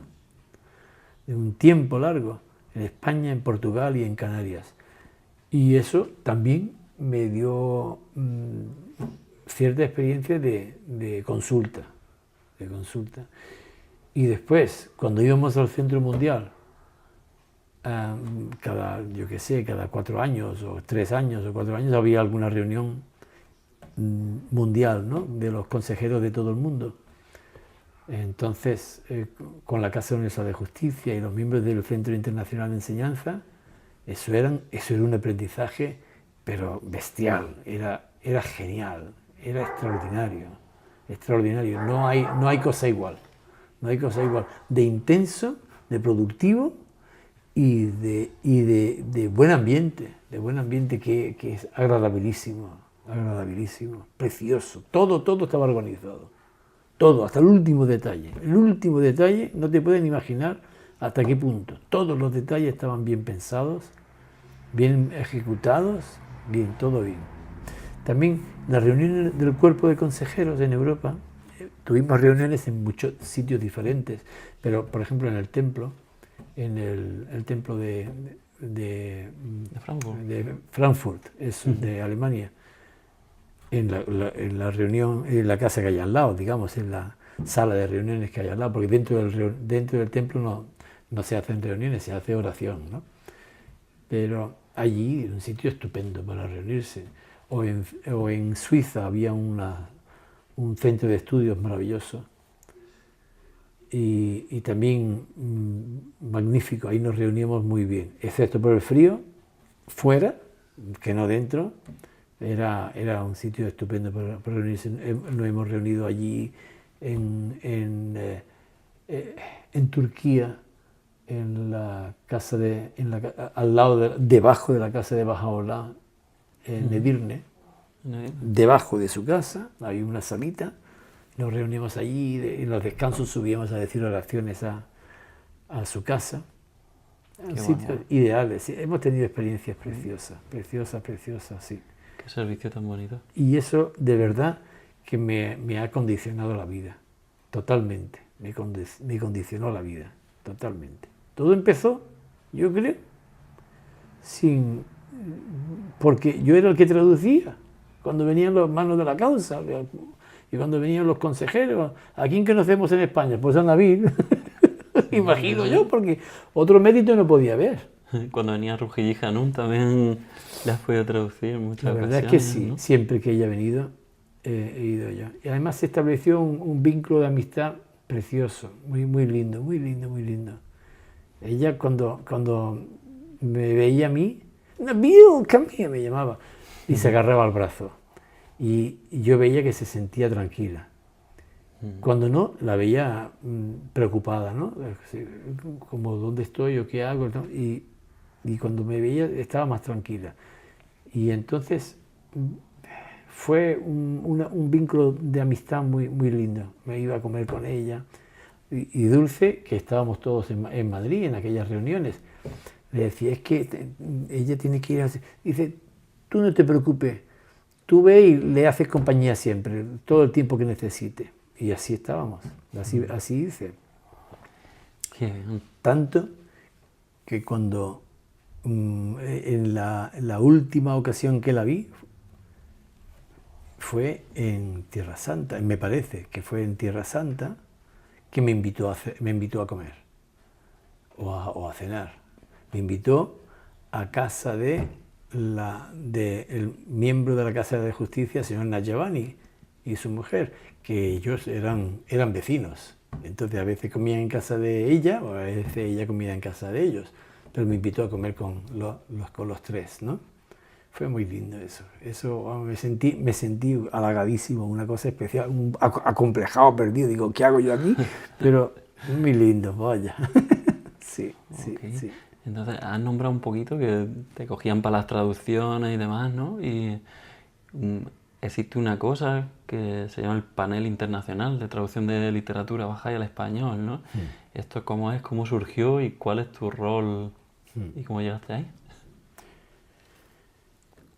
de un tiempo largo, en España, en Portugal y en Canarias. Y eso también me dio cierta experiencia de consulta. Y después, cuando íbamos al Centro Mundial, cada 4 años o 3 años o 4 años había alguna reunión mundial, ¿no?, de los consejeros de todo el mundo. Entonces, con la Casa Universal de Justicia y los miembros del Centro Internacional de Enseñanza, eso era un aprendizaje, pero bestial, era genial, era extraordinario. No hay cosa igual, de intenso, de productivo y de buen ambiente, que es agradabilísimo, precioso. Todo estaba organizado, todo, hasta el último detalle. El último detalle no te pueden imaginar hasta qué punto. Todos los detalles estaban bien pensados, bien ejecutados, todo bien. También las reuniones del cuerpo de consejeros en Europa, tuvimos reuniones en muchos sitios diferentes, pero por ejemplo en el templo, el templo de Frankfurt, de Alemania, en la reunión, en la casa que hay al lado, digamos, en la sala de reuniones que hay al lado, porque dentro del templo no se hacen reuniones, se hace oración, ¿no? Pero allí era un sitio estupendo para reunirse. O en Suiza había un centro de estudios maravilloso y también magnífico, ahí nos reuníamos muy bien, excepto por el frío, fuera, que no dentro. Era un sitio estupendo para reunirse. Nos hemos reunido allí en Turquía, en la casa al lado, debajo de la casa de Bahá'u'lláh, en Edirne, debajo de su casa, había una salita, nos reunimos allí, en los descansos subíamos a decir oraciones a su casa. Sitios ideales, sí. Hemos tenido experiencias preciosas, sí. Qué servicio tan bonito. Y eso de verdad que me ha condicionado la vida, totalmente, me condicionó la vida, totalmente. Todo empezó, yo creo, porque yo era el que traducía cuando venían los manos de la causa y cuando venían los consejeros. ¿A quién conocemos en España? Pues a Nabil, imagino yo, porque otro mérito no podía haber. Cuando venía Rujilí Janún también le has podido traducir muchas La verdad ocasiones, es que sí, ¿no? siempre que ella ha venido, he ido yo. Y además se estableció un vínculo de amistad precioso, muy, muy lindo, muy lindo, muy lindo. Ella cuando me veía a mí, Nabil, come here, me llamaba, y se agarraba al brazo. Y yo veía que se sentía tranquila. Cuando no, la veía preocupada, ¿no? Como, ¿dónde estoy o qué hago? ¿No? Y cuando me veía, estaba más tranquila. Y entonces fue un vínculo de amistad muy, muy lindo. Me iba a comer con ella. Y Dulce, que estábamos todos en Madrid en aquellas reuniones, le decía, es que ella tiene que ir a... Dice, tú no te preocupes, tú ve y le haces compañía siempre, todo el tiempo que necesite. Y así estábamos, así hice. Tanto que cuando en la última ocasión que la vi fue en Tierra Santa, me parece que fue en Tierra Santa, que me invitó a comer o a cenar. Me invitó a casa de el miembro de la Casa de Justicia, señor Nayavani, y su mujer, que ellos eran vecinos. Entonces a veces comía en casa de ella, o a veces ella comía en casa de ellos, pero me invitó a comer con los tres, ¿no? Fue muy lindo eso. Eso me sentí halagadísimo, una cosa especial, acomplejado, perdido. Digo, ¿qué hago yo aquí? Pero muy lindo, vaya. Sí, Okay. sí. Entonces, has nombrado un poquito que te cogían para las traducciones y demás, ¿no? Y existe una cosa que se llama el Panel Internacional de Traducción de Literatura Bahá'í al Español, ¿no? ¿Esto cómo es, cómo surgió y cuál es tu rol y cómo llegaste ahí?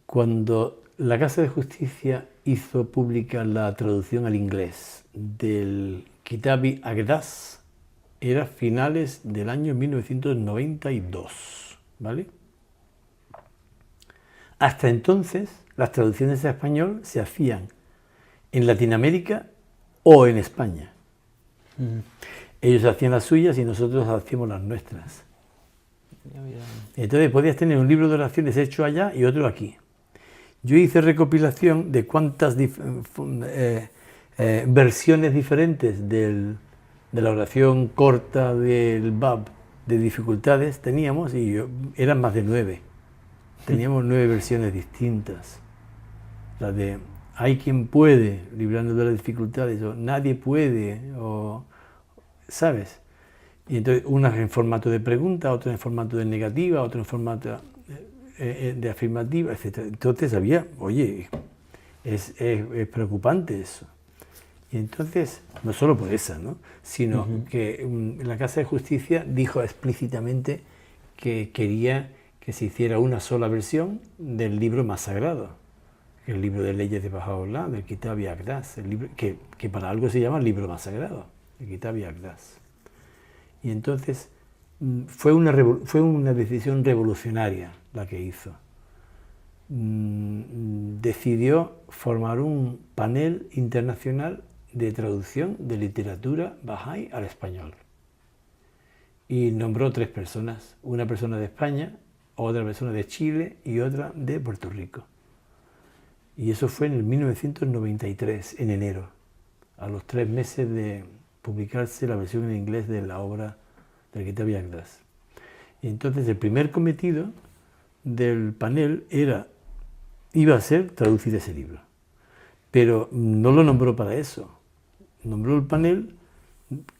Cuando la Casa de Justicia hizo pública la traducción al inglés del Kitab-i Aqdas, era finales del año 1992, ¿vale? Hasta entonces, las traducciones a español se hacían en Latinoamérica o en España. Ellos hacían las suyas y nosotros hacíamos las nuestras. Entonces podías tener un libro de oraciones hecho allá y otro aquí. Yo hice recopilación de cuántas versiones diferentes de la oración corta del Bab de dificultades teníamos, y eran más de 9. Teníamos 9 versiones distintas. La de hay quien puede, librarnos de las dificultades, o nadie puede, o ¿sabes? Y entonces unas en formato de pregunta, otras en formato de negativa, otras en formato de afirmativa, etc. Entonces había, oye, es preocupante eso. Y entonces, no solo por esa, ¿no? Sino que la Casa de Justicia dijo explícitamente que quería que se hiciera una sola versión del libro más sagrado, el libro de leyes de Baha'u'lláh, del Kitab-i Aqdas, el libro que para algo se llama el libro más sagrado, el Kitab-i Aqdas. Y entonces fue una decisión revolucionaria la que hizo. Decidió formar un panel internacional de traducción de literatura Bahá'í al español. Y nombró 3 personas, una persona de España, otra persona de Chile y otra de Puerto Rico. Y eso fue en el 1993, en enero, a los 3 meses de publicarse la versión en inglés de la obra del Kitab-i Aqdas. Y entonces el primer cometido del panel iba a ser traducir ese libro. Pero no lo nombró para eso. Nombró el panel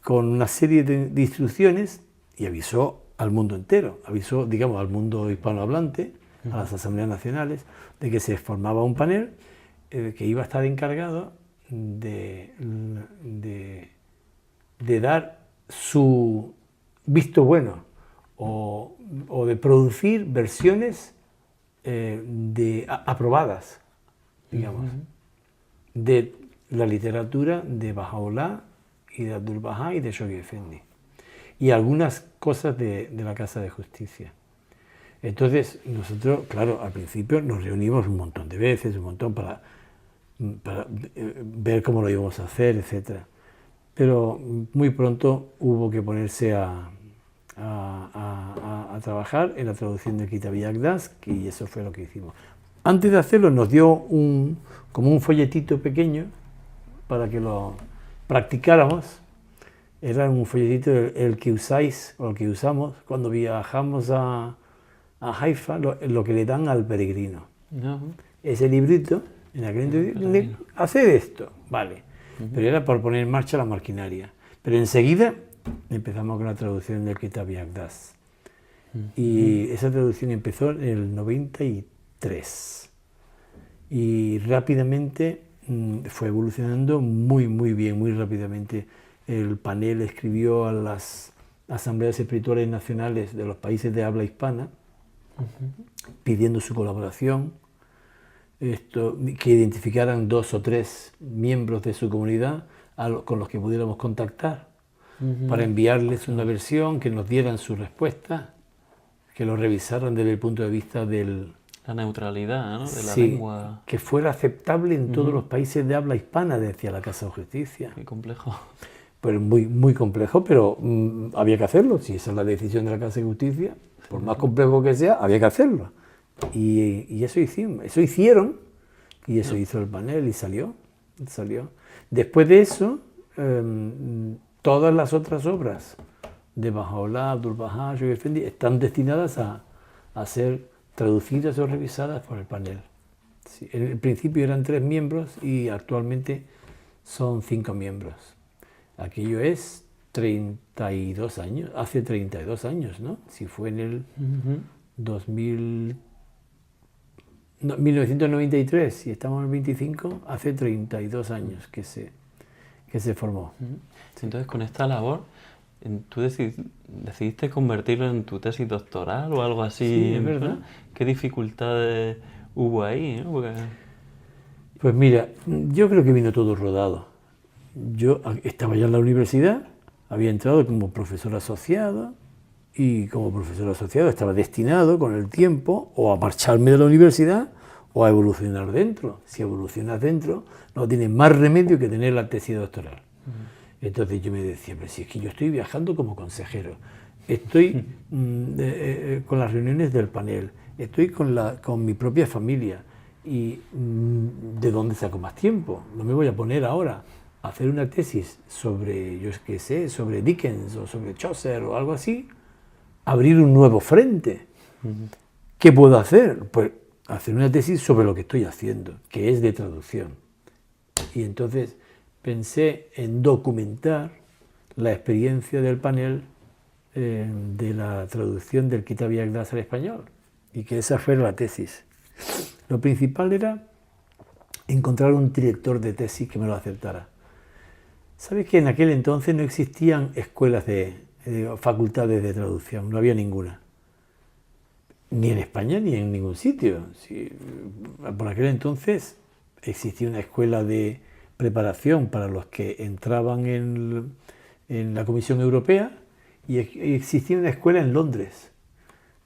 con una serie de instrucciones y avisó al mundo entero, avisó, digamos, al mundo hispanohablante, a las asambleas nacionales, de que se formaba un panel que iba a estar encargado de dar su visto bueno o de producir versiones aprobadas, digamos, de la literatura de Baha'u'lláh y de Abdul Bahá y de Shoghi Effendi, y algunas cosas de la Casa de Justicia. Entonces, nosotros, claro, al principio nos reunimos un montón de veces, para ver cómo lo íbamos a hacer, etc. Pero muy pronto hubo que ponerse a trabajar en la traducción del Kitab Yaqdaz, y eso fue lo que hicimos. Antes de hacerlo nos dio como un folletito pequeño para que lo practicáramos. Era un folletito el que usáis o el que usamos cuando viajamos a Haifa, lo que le dan al peregrino. Ese librito, en aquel entonces, haced esto, vale. Pero era por poner en marcha la maquinaria. Pero enseguida empezamos con la traducción del Kitab Yaqdaz. Y esa traducción empezó en el 93. Y rápidamente fue evolucionando muy bien, muy rápidamente. El panel escribió a las asambleas espirituales nacionales de los países de habla hispana, pidiendo su colaboración, que identificaran 2 o 3 miembros de su comunidad con los que pudiéramos contactar, para enviarles una versión, que nos dieran su respuesta, que lo revisaran desde el punto de vista de la neutralidad, ¿no? De la sí, lengua. que fuera aceptable en todos los países de habla hispana, decía la Casa de Justicia. Qué complejo. Pues muy complejo, pero había que hacerlo. Si esa es la decisión de la Casa de Justicia, por más complejo que sea, había que hacerlo. Y eso hicimos, eso hicieron, y eso hizo el panel, y salió. Después de eso, todas las otras obras de Bahá'u'lláh, Abdul-Bahá, Shaykh Effendi están destinadas a ser traducidas o revisadas por el panel. Sí, en el principio eran 3 miembros y actualmente son 5 miembros. Aquello es 32 años, hace 32 años, ¿no? Si fue en el 1993, y estamos en el 25, hace 32 años que se formó. Entonces, con esta labor, ¿tú decidiste convertirlo en tu tesis doctoral o algo así? Sí, es verdad. ¿Qué dificultades hubo ahí, ¿no? Porque... Pues mira, yo creo que vino todo rodado. Yo estaba ya en la universidad, había entrado como profesor asociado, y como profesor asociado estaba destinado con el tiempo o a marcharme de la universidad o a evolucionar dentro. Si evolucionas dentro, no tienes más remedio que tener la tesis doctoral. Entonces yo me decía, pero si es que yo estoy viajando como consejero, estoy con las reuniones del panel, estoy con mi propia familia, y ¿de dónde saco más tiempo? No me voy a poner ahora a hacer una tesis sobre, yo qué sé, sobre Dickens o sobre Chaucer o algo así, abrir un nuevo frente. ¿Qué puedo hacer? Pues hacer una tesis sobre lo que estoy haciendo, que es de traducción. Y entonces pensé en documentar la experiencia del panel de la traducción del Kitab Yaqdaz al español, y que esa fuera la tesis. Lo principal era encontrar un director de tesis que me lo aceptara. ¿Sabes que en aquel entonces no existían escuelas facultades de traducción? No había ninguna. Ni en España ni en ningún sitio. Sí, por aquel entonces existía una escuela de preparación para los que entraban en la Comisión Europea, y existía una escuela en Londres.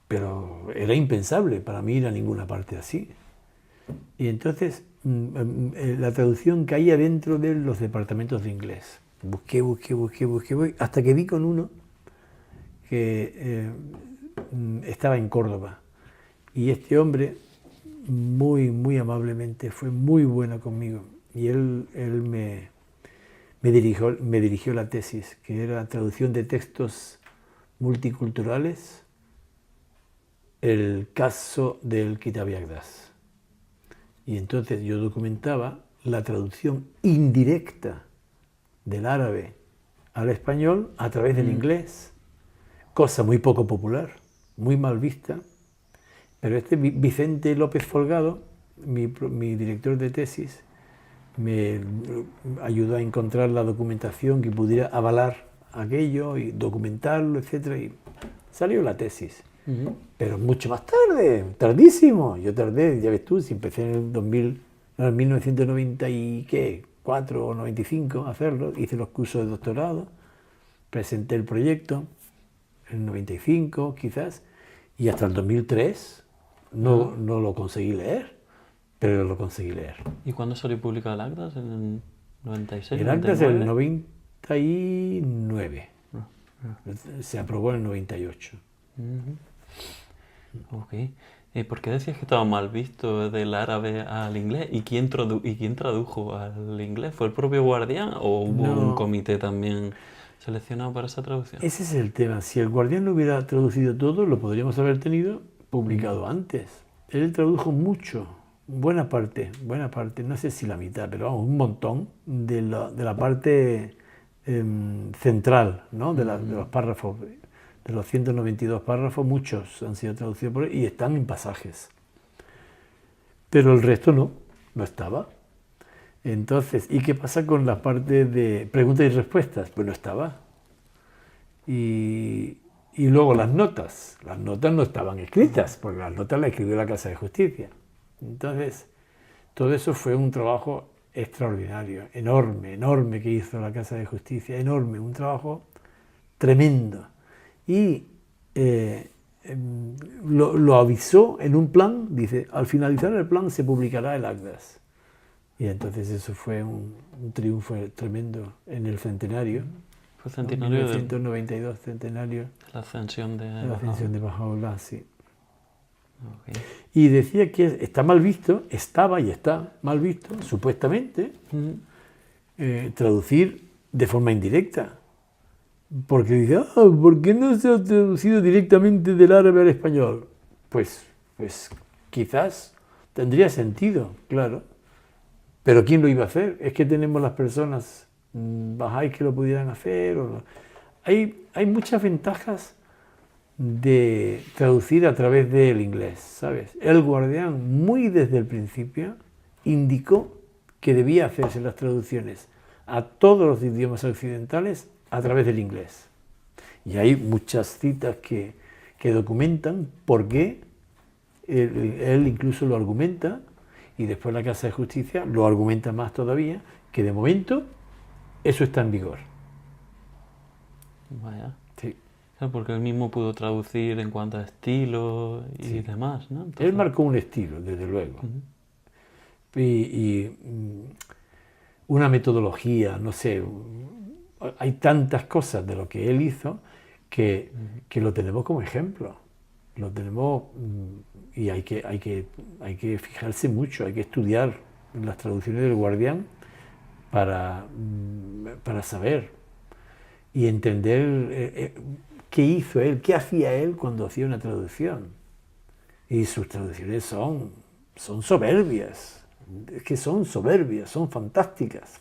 Pero era impensable para mí ir a ninguna parte así. Y entonces la traducción caía dentro de los departamentos de inglés. Busqué, hasta que di con uno que estaba en Córdoba. Y este hombre, muy amablemente, fue muy bueno conmigo. Y él me dirigió la tesis, que era traducción de textos multiculturales, el caso del Kitab Yaqdaz. Y entonces yo documentaba la traducción indirecta del árabe al español a través del inglés, cosa muy poco popular, muy mal vista, pero Vicente López Folgado, mi director de tesis, me ayudó a encontrar la documentación que pudiera avalar aquello y documentarlo, etc. Y salió la tesis. Pero mucho más tarde, tardísimo. Yo tardé, ya ves tú, si empecé en el 1994 o 95 a hacerlo, hice los cursos de doctorado, presenté el proyecto en el 95 quizás, Y hasta el 2003 no lo conseguí leer, pero lo conseguí leer. ¿Y cuándo salió publicado el Agdas? ¿En el 96? El Agdas ¿99? del 99. Se aprobó en el 98. Ok. ¿Por qué decías que estaba mal visto del árabe al inglés? ¿Y quién tradujo al inglés? ¿Fue el propio Guardián o hubo un comité también seleccionado para esa traducción? Ese es el tema. Si el Guardián lo hubiera traducido todo, lo podríamos haber tenido publicado antes. Él tradujo mucho, buena parte, no sé si la mitad, pero vamos, un montón de la parte central, ¿no? de los párrafos. De los 192 párrafos, muchos han sido traducidos por él y están en pasajes. Pero el resto no estaba. Entonces, ¿y qué pasa con la parte de preguntas y respuestas? Pues no estaba. Y luego las notas no estaban escritas, porque las notas las escribió la Casa de Justicia. Entonces, todo eso fue un trabajo extraordinario, enorme que hizo la Casa de Justicia, enorme, un trabajo tremendo. Y lo avisó en un plan, dice, al finalizar el plan se publicará el Agdas. Y entonces eso fue un triunfo tremendo en el centenario. Fue el centenario 1992, centenario. La ascensión de Bahá'u'lláh, sí. Okay. Y decía que está mal visto, estaba y está mal visto, supuestamente, traducir de forma indirecta. Porque dice, ¿por qué no se ha traducido directamente del árabe al español? Pues quizás tendría sentido, claro. Pero ¿quién lo iba a hacer? Es que tenemos las personas bajáis que lo pudieran hacer. O no. Hay muchas ventajas de traducir a través del inglés, ¿sabes? El Guardián, muy desde el principio, indicó que debía hacerse las traducciones a todos los idiomas occidentales a través del inglés. Y hay muchas citas que documentan por qué él incluso lo argumenta, y después la Casa de Justicia lo argumenta más todavía, que de momento eso está en vigor. Vaya. Sí. Claro, porque él mismo pudo traducir en cuanto a estilo y demás, ¿no? Entonces... Él marcó un estilo, desde luego. Y una metodología, no sé, hay tantas cosas de lo que él hizo que lo tenemos como ejemplo. Lo tenemos y hay que fijarse mucho, hay que estudiar las traducciones del Guardián para saber y entender qué hizo él, qué hacía él cuando hacía una traducción. Y sus traducciones son soberbias, es que son soberbias, son fantásticas,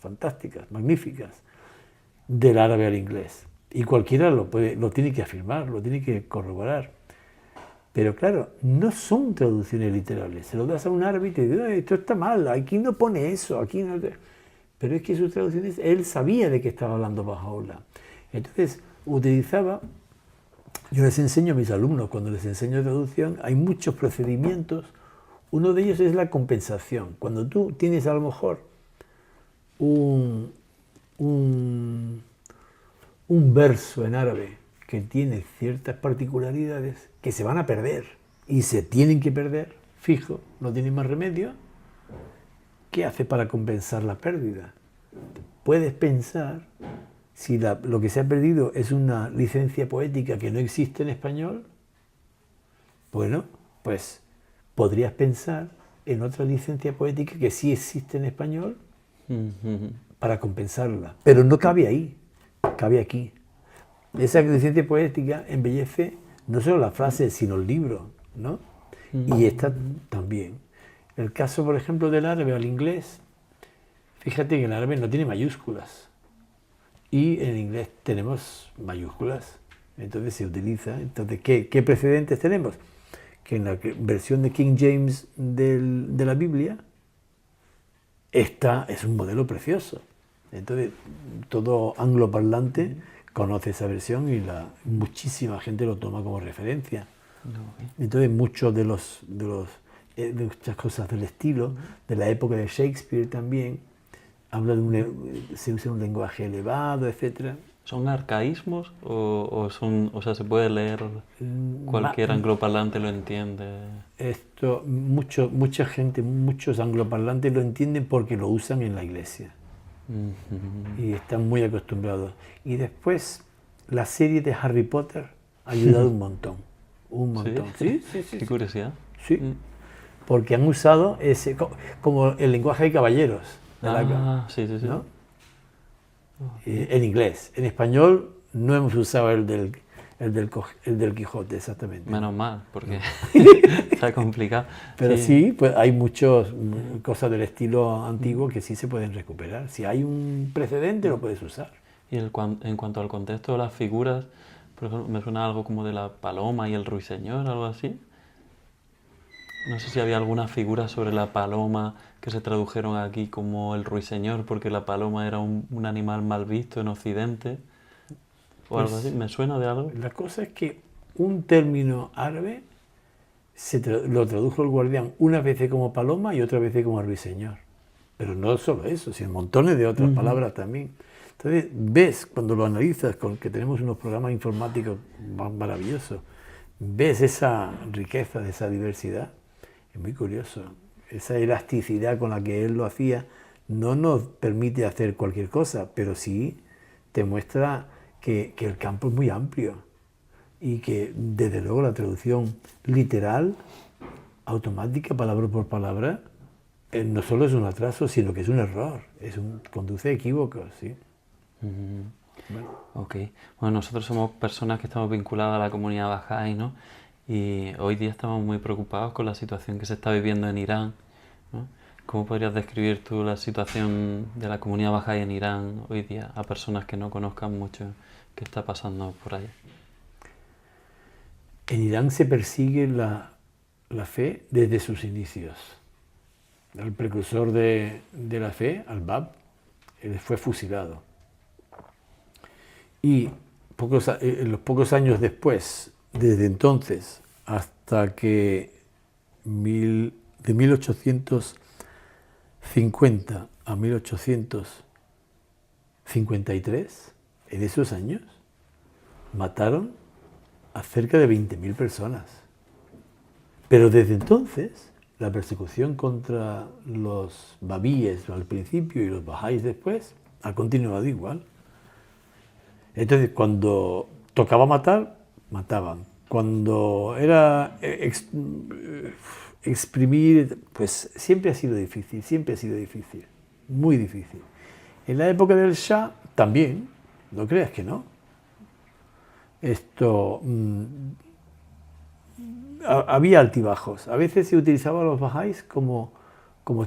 magníficas, del árabe al inglés. Y cualquiera lo tiene que afirmar, lo tiene que corroborar. Pero claro, no son traducciones literales. Se lo das a un árabe y te dice, esto está mal, aquí no pone eso, aquí no... Pero es que sus traducciones, él sabía de qué estaba hablando Bahá'u'lláh. Entonces, utilizaba... Yo les enseño a mis alumnos, cuando les enseño traducción, hay muchos procedimientos. Uno de ellos es la compensación. Cuando tú tienes a lo mejor un verso en árabe que tiene ciertas particularidades que se van a perder y se tienen que perder, fijo, no tiene más remedio, ¿qué hace para compensar la pérdida? Puedes pensar si lo que se ha perdido es una licencia poética que no existe en español. Bueno, pues podrías pensar en otra licencia poética que sí existe en español para compensarla, pero no cabe ahí, cabe aquí. Esa licencia poética embellece no solo la frase, sino el libro, ¿no? Y esta también. El caso, por ejemplo, del árabe al inglés, fíjate que el árabe no tiene mayúsculas y en inglés tenemos mayúsculas, entonces se utiliza. Entonces, ¿qué precedentes tenemos? Que en la versión de King James de la Biblia esta es un modelo precioso. Entonces, todo angloparlante conoce esa versión y muchísima gente lo toma como referencia. Entonces, muchos de muchas cosas del estilo, de la época de Shakespeare también, se usa un lenguaje elevado, etc. ¿Son arcaísmos o sea, se puede leer, cualquier angloparlante lo entiende? Mucha gente, muchos angloparlantes lo entienden porque lo usan en la iglesia y están muy acostumbrados. Y después, la serie de Harry Potter ha ayudado un montón. Un montón. ¿Sí? Sí. Qué curiosidad. Sí, porque han usado ese, como el lenguaje de caballeros. Sí. ¿No? En inglés. En español no hemos usado el del Quijote, exactamente. Menos mal, porque está complicado. Pero sí, pues hay muchas cosas del estilo antiguo que sí se pueden recuperar. Si hay un precedente, lo puedes usar. Y en cuanto al contexto de las figuras, por ejemplo, me suena algo como de la paloma y el ruiseñor, algo así. No sé si había alguna figura sobre la paloma que se tradujeron aquí como el ruiseñor, porque la paloma era un animal mal visto en Occidente, o algo así. ¿Me suena de algo? La cosa es que un término árabe lo tradujo el Guardián unas veces como paloma y otras veces como ruiseñor. Pero no solo eso, sino montones de otras palabras también. Entonces, ves, cuando lo analizas, con que tenemos unos programas informáticos maravillosos, ves esa riqueza de esa diversidad. Es muy curioso. Esa elasticidad con la que él lo hacía no nos permite hacer cualquier cosa, pero sí te muestra que el campo es muy amplio y que, desde luego, la traducción literal, automática, palabra por palabra, no solo es un atraso, sino que es un error, conduce a equívocos, ¿sí? Bueno. Ok. Bueno, nosotros somos personas que estamos vinculadas a la comunidad Bahá'í, ¿no? Y hoy día estamos muy preocupados con la situación que se está viviendo en Irán, ¿no? ¿Cómo podrías describir tú la situación de la comunidad Bahá'í en Irán hoy día a personas que no conozcan mucho qué está pasando por ahí? En Irán se persigue la fe desde sus inicios. El precursor de la fe, Al-Bab, fue fusilado. Y los pocos años después, desde entonces hasta que de 1850 a 1853, en esos años, mataron a cerca de 20.000 personas. Pero desde entonces, la persecución contra los babíes al principio y los bahá'ís después ha continuado igual. Entonces, cuando tocaba matar, mataban. Cuando era exprimir, pues siempre ha sido difícil, muy difícil. En la época del Shah también, no creas que no. Había altibajos. A veces se utilizaban a los bahá'ís como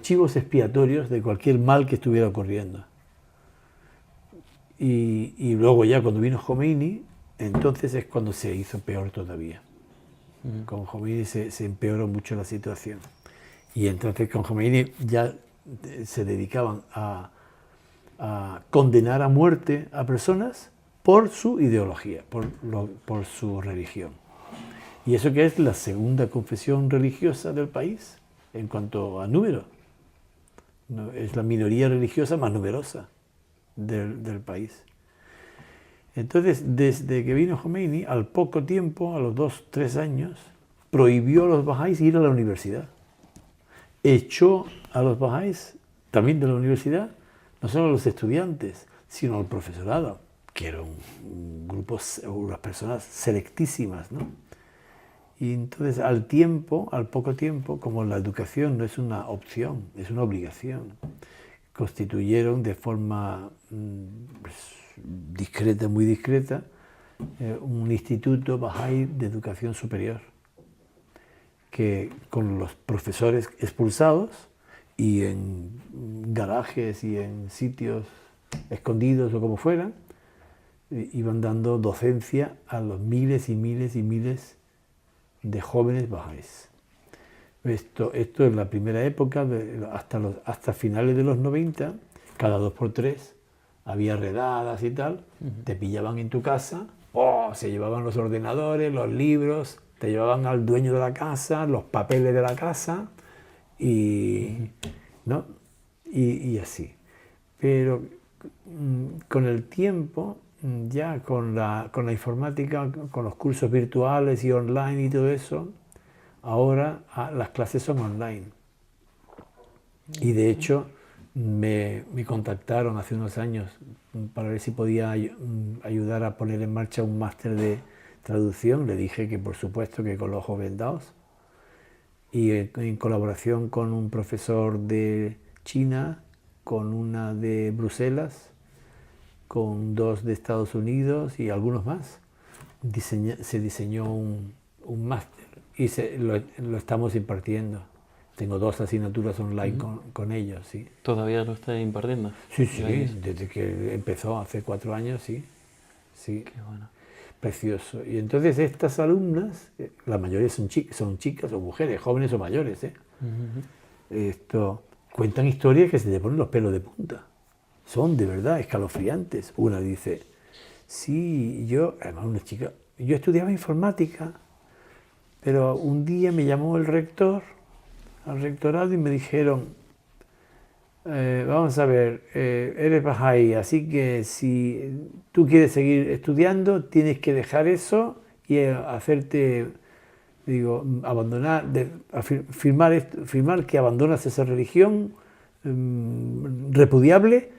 chivos expiatorios de cualquier mal que estuviera ocurriendo. Y luego ya cuando vino Jomeini, entonces es cuando se hizo peor todavía. Con Jomeini se empeoró mucho la situación. Y entonces con Jomeini ya se dedicaban a condenar a muerte a personas por su ideología, por su religión. Y eso que es la segunda confesión religiosa del país en cuanto a número. Es la minoría religiosa más numerosa del país. Entonces, desde que vino Jomeini, al poco tiempo, a los 2-3 años, prohibió a los bahá'ís ir a la universidad. Echó a los bahá'ís también de la universidad, no solo a los estudiantes, sino al profesorado, que era un grupo, unas personas selectísimas, ¿no? Y entonces, al poco tiempo, como la educación no es una opción, es una obligación, constituyeron de forma discreta, muy discreta, un instituto Bahá'í de educación superior, que con los profesores expulsados y en garajes y en sitios escondidos o como fueran, iban dando docencia a los miles y miles y miles de jóvenes bahá'ís. Esto es la primera época, hasta finales de los 90, cada 2x3 había redadas y tal, te pillaban en tu casa, se llevaban los ordenadores, los libros, te llevaban al dueño de la casa, los papeles de la casa, ¿no? Y así. Pero con el tiempo ya con la informática, con los cursos virtuales y online y todo eso, ahora las clases son online. Y de hecho me contactaron hace unos años para ver si podía ayudar a poner en marcha un máster de traducción. Le dije que por supuesto que con los ojos vendados. Y en colaboración con un profesor de China, con una de Bruselas, con 2 de Estados Unidos y algunos más, se diseñó un máster y lo estamos impartiendo. Tengo 2 asignaturas online con ellos, sí. ¿Todavía lo estás impartiendo? Sí, desde que empezó hace 4 años, sí. Qué bueno. Precioso. Y entonces estas alumnas, la mayoría son chicas o mujeres, jóvenes o mayores, cuentan historias que se te ponen los pelos de punta. Son de verdad escalofriantes. Una dice, sí, además una chica, yo estudiaba informática, pero un día me llamó el rector al rectorado y me dijeron, vamos a ver, eres Bahá'í, así que si tú quieres seguir estudiando, tienes que dejar eso y abandonar, firmar que abandonas esa religión repudiable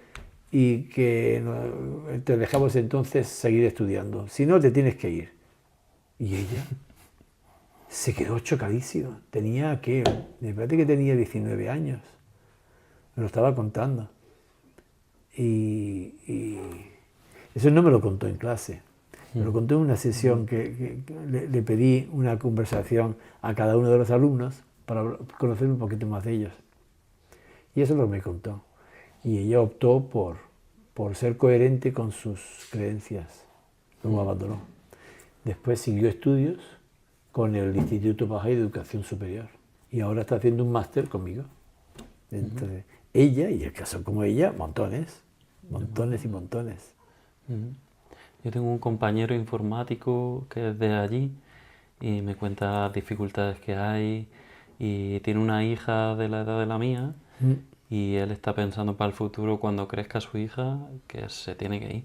y que te dejamos entonces seguir estudiando. Si no, te tienes que ir. Y ella se quedó chocadísima. Me parece que tenía 19 años. Me lo estaba contando. Y eso no me lo contó en clase. Me lo contó en una sesión que le pedí una conversación a cada uno de los alumnos para conocer un poquito más de ellos. Y eso es lo que me contó. Y ella optó por ser coherente con sus creencias. Luego abandonó. Después siguió estudios con el Instituto Bahá'í de Educación Superior. Y ahora está haciendo un máster conmigo. Entonces, ella, y el caso como ella, montones y montones. Yo tengo un compañero informático que es de allí y me cuenta las dificultades que hay y tiene una hija de la edad de la mía y él está pensando para el futuro cuando crezca su hija que se tiene que ir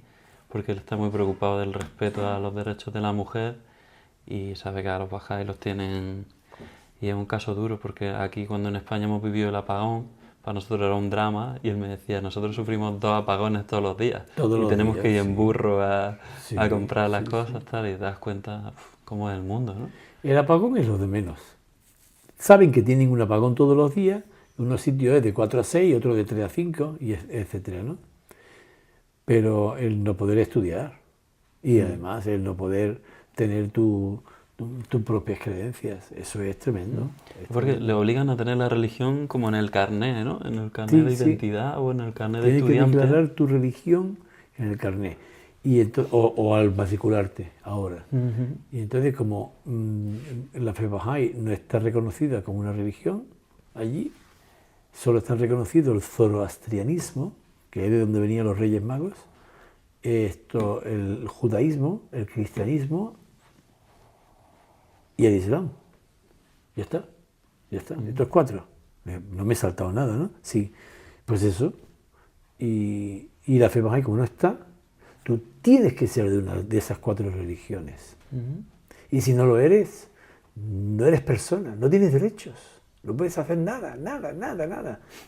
porque él está muy preocupado del respeto a los derechos de la mujer y sabe que a los bahá'ís los tienen y es un caso duro porque aquí cuando en España hemos vivido el apagón para nosotros era un drama y él me decía, nosotros sufrimos 2 apagones todos los días y tenemos que ir en burro a comprar las cosas tal, y te das cuenta cómo es el mundo, ¿no? El apagón es lo de menos. Saben que tienen un apagón todos los días, unos sitios es de 4 a 6, otros de 3 a 5, y etcétera, ¿no? Pero el no poder estudiar y además el no poder tener tus propias creencias, eso es tremendo. Porque le obligan a tener la religión como en el carné, ¿no? En el carné de identidad o en el carné de estudiante. Tienes que declarar tu religión en el carné o al matricularte ahora. Y entonces como la fe Bahá'í no está reconocida como una religión allí, solo está reconocido el zoroastrianismo, que es de donde venían los Reyes Magos, el judaísmo, el cristianismo y el Islam. Ya está. Estos 4. No me he saltado nada, ¿no? Sí, pues eso. Y la fe Bahá'í, como no está, tú tienes que ser de una de esas 4 religiones. Y si no lo eres, no eres persona, no tienes derechos. No puedes hacer nada.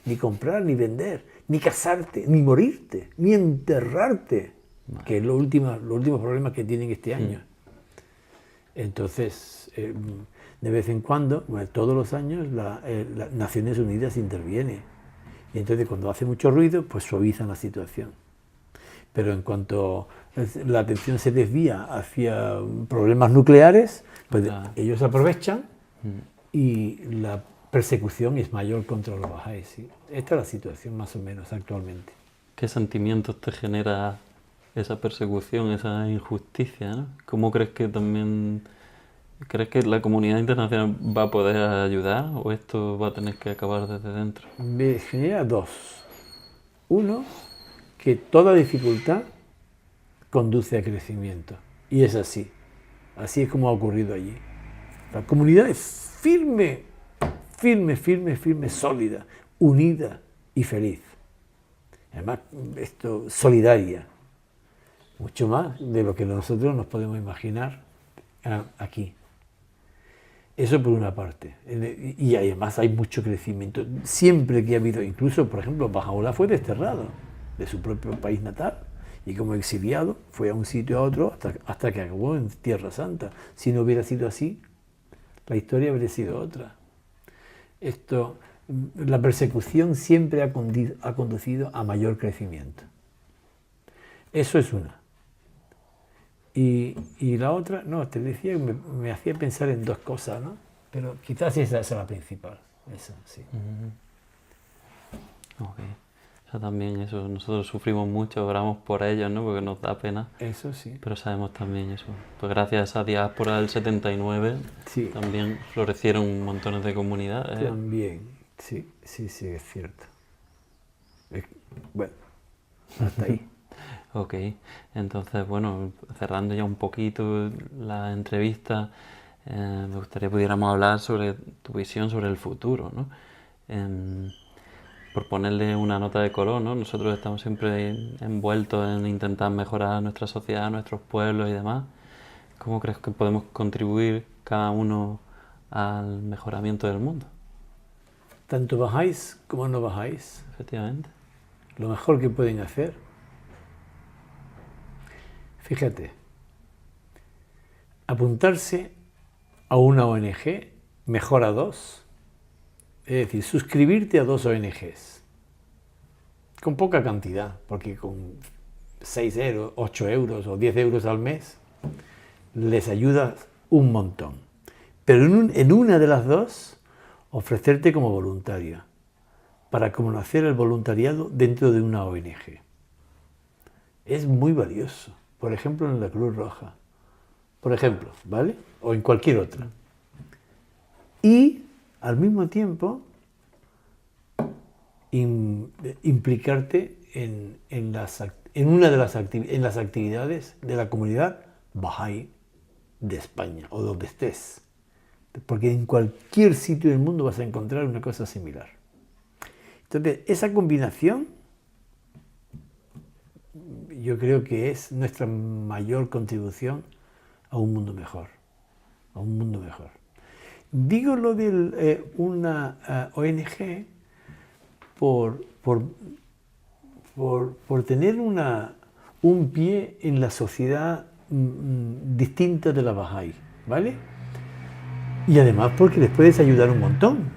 Ni comprar, ni vender, ni casarte, ni morirte, ni enterrarte, que es los últimos problemas que tienen este año. Entonces, de vez en cuando, todos los años, las Naciones Unidas interviene. Y entonces, cuando hace mucho ruido, pues suavizan la situación. Pero en cuanto la atención se desvía hacia problemas nucleares, pues ellos aprovechan y la persecución es mayor contra los bahá'ís. ¿Sí? Esta es la situación más o menos actualmente. ¿Qué sentimientos te genera esa persecución, esa injusticia, ¿no? ¿Cómo crees que la comunidad internacional va a poder ayudar o esto va a tener que acabar desde dentro? Me genera 2. Uno, que toda dificultad conduce a crecimiento. Y es así. Así es como ha ocurrido allí. La comunidad es firme, sólida, unida y feliz. Además, solidaria. mucho más de lo que nosotros nos podemos imaginar aquí. Eso por una parte. Y además hay mucho crecimiento. Siempre que ha habido, incluso, por ejemplo, Bahá'u'lláh fue desterrado de su propio país natal y como exiliado fue a un sitio a otro hasta que acabó en Tierra Santa. Si no hubiera sido así, la historia habría sido otra. La persecución siempre ha conducido a mayor crecimiento. Eso es una. Y la otra, no, te decía que me hacía pensar en dos cosas, ¿no? Pero quizás esa es la principal, esa, sí. Ok. O sea, también eso, nosotros sufrimos mucho, oramos por ellos, ¿no? Porque nos da pena. Eso sí. Pero sabemos también eso. Pues gracias a esa diáspora del 79, sí. También florecieron montones de comunidades. También, sí, es cierto. Bueno, hasta ahí. Ok, entonces, bueno, cerrando ya un poquito la entrevista, me gustaría que pudiéramos hablar sobre tu visión sobre el futuro, ¿no? Por ponerle una nota de color, ¿no? Nosotros estamos siempre envueltos en intentar mejorar nuestra sociedad, nuestros pueblos y demás. ¿Cómo crees que podemos contribuir cada uno al mejoramiento del mundo? Tanto bajáis como no bajáis. Efectivamente. Lo mejor que pueden hacer, fíjate, apuntarse a una ONG, mejor a dos, es decir, suscribirte a 2 ONGs, con poca cantidad, porque con 6 euros, 8 euros o 10 euros al mes les ayudas un montón. Pero en una de las dos, ofrecerte como voluntario, para conocer el voluntariado dentro de una ONG. Es muy valioso. Por ejemplo, en la Cruz Roja. Por ejemplo, ¿vale? O en cualquier otra. Y, al mismo tiempo, implicarte en las actividades de la comunidad Bahá'í de España, o donde estés. Porque en cualquier sitio del mundo vas a encontrar una cosa similar. Entonces, esa combinación yo creo que es nuestra mayor contribución a un mundo mejor. A un mundo mejor. Digo lo de una ONG por tener un pie en la sociedad distinta de la Bahá'í, ¿vale? Y además porque les puedes ayudar un montón.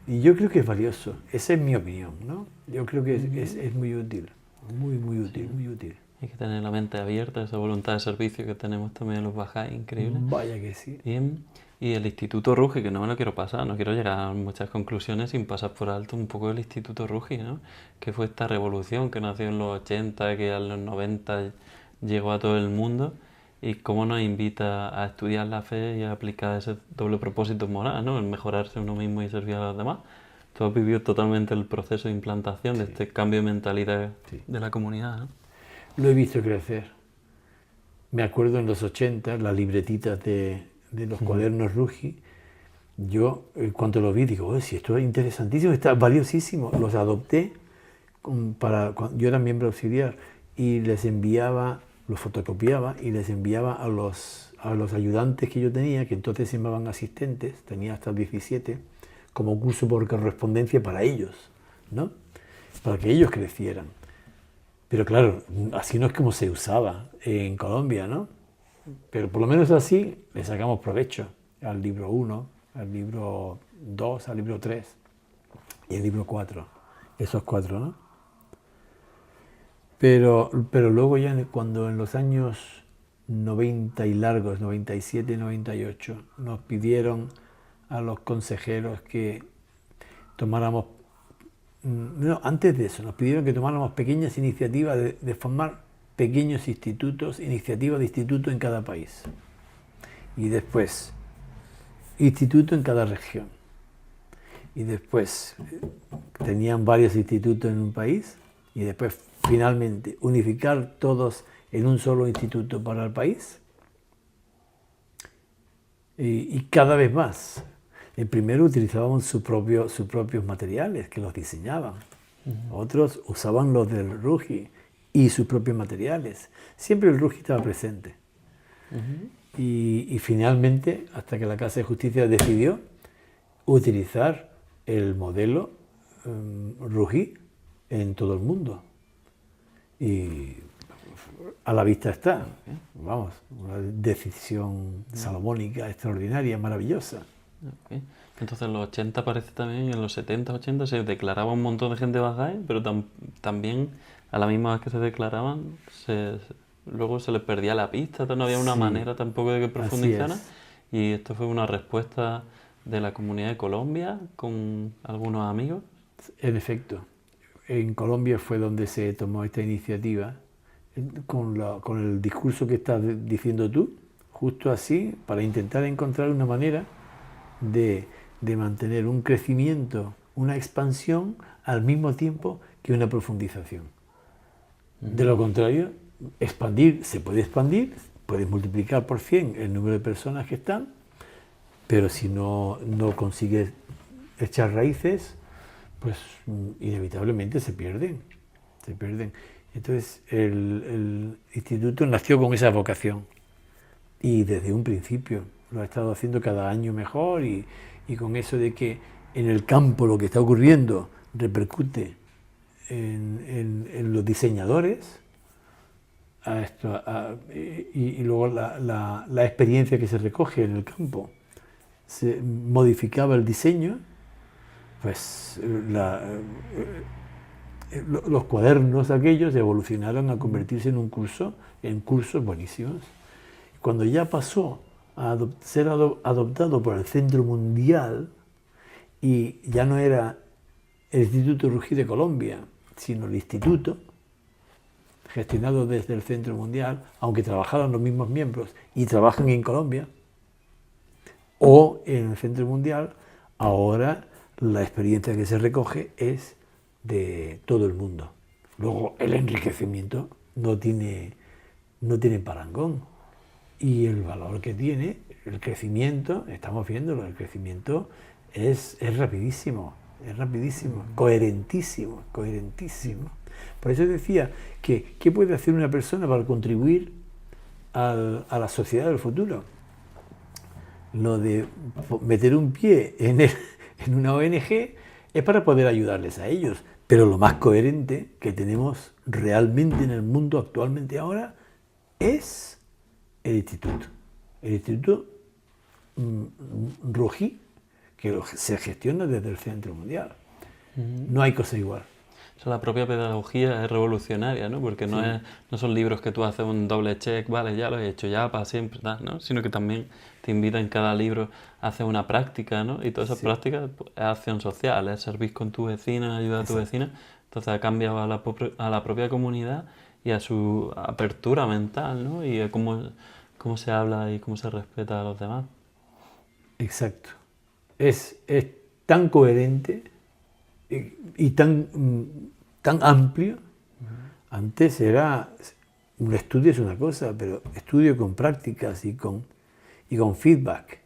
Y yo creo que es valioso. Esa es mi opinión, ¿no? Yo creo que es muy útil. Muy útil, muy útil. Hay que tener la mente abierta, esa voluntad de servicio que tenemos también los Bahá'í, increíble. Vaya que sí. Bien. Y el Instituto Ruji, que no me lo quiero pasar, no quiero llegar a muchas conclusiones sin pasar por alto un poco el Instituto Ruji, ¿no? Que fue esta revolución que nació en los 80, que a los 90 llegó a todo el mundo, y cómo nos invita a estudiar la fe y a aplicar ese doble propósito moral, ¿no? El mejorarse uno mismo y servir a los demás. Tú has vivido totalmente el proceso de implantación de este cambio de mentalidad de la comunidad, ¿no? Lo he visto crecer. Me acuerdo en los 80, las libretitas de los cuadernos Ruji. Yo, cuando lo vi, digo, si esto es interesantísimo, está valiosísimo. Los adopté yo era miembro auxiliar y les enviaba, los fotocopiaba y les enviaba a los ayudantes que yo tenía, que entonces se llamaban asistentes, tenía hasta 17, como curso por correspondencia para ellos, ¿no? Para que ellos crecieran. Pero claro, así no es como se usaba en Colombia, ¿no? Pero por lo menos así le sacamos provecho al libro 1, al libro 2, al libro 3 y al libro 4. Esos 4, ¿no? Pero luego ya cuando en los años 90 y largos, 97, 98, nos pidieron a los consejeros que tomáramos, no, antes de eso, nos pidieron que tomáramos pequeñas iniciativas de formar pequeños institutos, iniciativas de instituto en cada país. Y después, instituto en cada región. Y después, tenían varios institutos en un país. Y después, finalmente, unificar todos en un solo instituto para el país. Y cada vez más. El primero utilizaban sus propios materiales, que los diseñaban. Otros usaban los del Ruji. y sus propios materiales. Siempre el Ruggi estaba presente. Y finalmente, hasta que la Casa de Justicia decidió utilizar el modelo Ruggi en todo el mundo. Y a la vista está, vamos, una decisión salomónica, extraordinaria, maravillosa. Okay. Entonces en los 80 parece también, en los 70, 80 se declaraba un montón de gente bahá'í, pero también a la misma vez que se declaraban, luego se les perdía la pista, no había una manera tampoco de que profundizaran. Y esto fue una respuesta de la comunidad de Colombia con algunos amigos. En efecto, en Colombia fue donde se tomó esta iniciativa con el discurso que estás diciendo tú, justo así, para intentar encontrar una manera de mantener un crecimiento, una expansión, al mismo tiempo que una profundización. De lo contrario, expandir, se puede expandir, puedes multiplicar por 100 el número de personas que están, pero si no consigues echar raíces, pues inevitablemente se pierden. Entonces el instituto nació con esa vocación y desde un principio lo ha estado haciendo cada año mejor y con eso de que en el campo lo que está ocurriendo repercute en los diseñadores y luego la experiencia que se recoge en el campo se modificaba el diseño, pues los cuadernos aquellos evolucionaron a convertirse en cursos buenísimos. Cuando ya pasó a ser adoptado por el Centro Mundial y ya no era el Instituto Ruggi de Colombia, sino el instituto gestionado desde el Centro Mundial, aunque trabajaran los mismos miembros y trabajan en Colombia o en el Centro Mundial, ahora la experiencia que se recoge es de todo el mundo. Luego el enriquecimiento no tiene parangón y el valor que tiene, el crecimiento, estamos viéndolo, el crecimiento es rapidísimo, coherentísimo. Por eso decía que ¿qué puede hacer una persona para contribuir a la sociedad del futuro? Lo de meter un pie en una ONG es para poder ayudarles a ellos, pero lo más coherente que tenemos realmente en el mundo actualmente ahora es el Instituto Ruggi, que se gestiona desde el Centro Mundial. No hay cosa igual. O sea, la propia pedagogía es revolucionaria, ¿no? Porque no son libros que tú haces un doble check, vale, ya lo he hecho, ya para siempre, ¿no? Sino que también te invitan en cada libro a hacer una práctica, ¿no? Y todas esas prácticas es acción social, es servir con tu vecina, ayudar a tu vecina. Entonces ha cambiado a la propia comunidad y a su apertura mental, ¿no? Y a cómo se habla y cómo se respeta a los demás. Exacto. Es tan coherente y tan amplio. Antes era un estudio es una cosa, pero estudio con prácticas y con feedback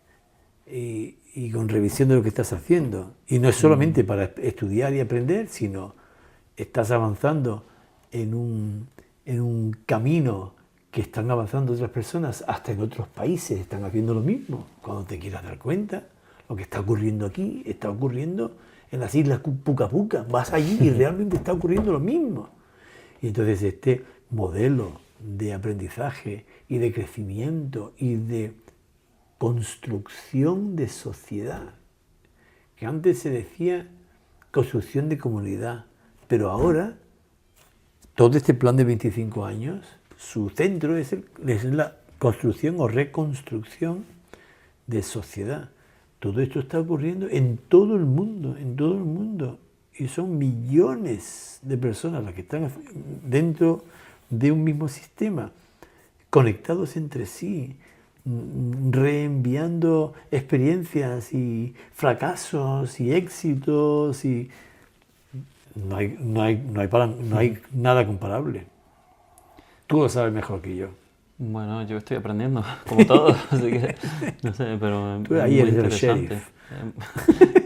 y con revisión de lo que estás haciendo. Y no es solamente para estudiar y aprender, sino estás avanzando en un camino que están avanzando otras personas, hasta en otros países están haciendo lo mismo. Cuando te quieras dar cuenta, lo que está ocurriendo aquí está ocurriendo en las islas Puka Puka. Vas allí y realmente está ocurriendo lo mismo. Y entonces este modelo de aprendizaje y de crecimiento y de construcción de sociedad, que antes se decía construcción de comunidad, pero ahora todo este plan de 25 años, su centro es la construcción o reconstrucción de sociedad. Todo esto está ocurriendo en todo el mundo, y son millones de personas las que están dentro de un mismo sistema, conectados entre sí, reenviando experiencias y fracasos y éxitos, y no hay nada comparable. Tú lo sabes mejor que yo. Bueno, yo estoy aprendiendo, como todos, así que no sé, pero es muy interesante.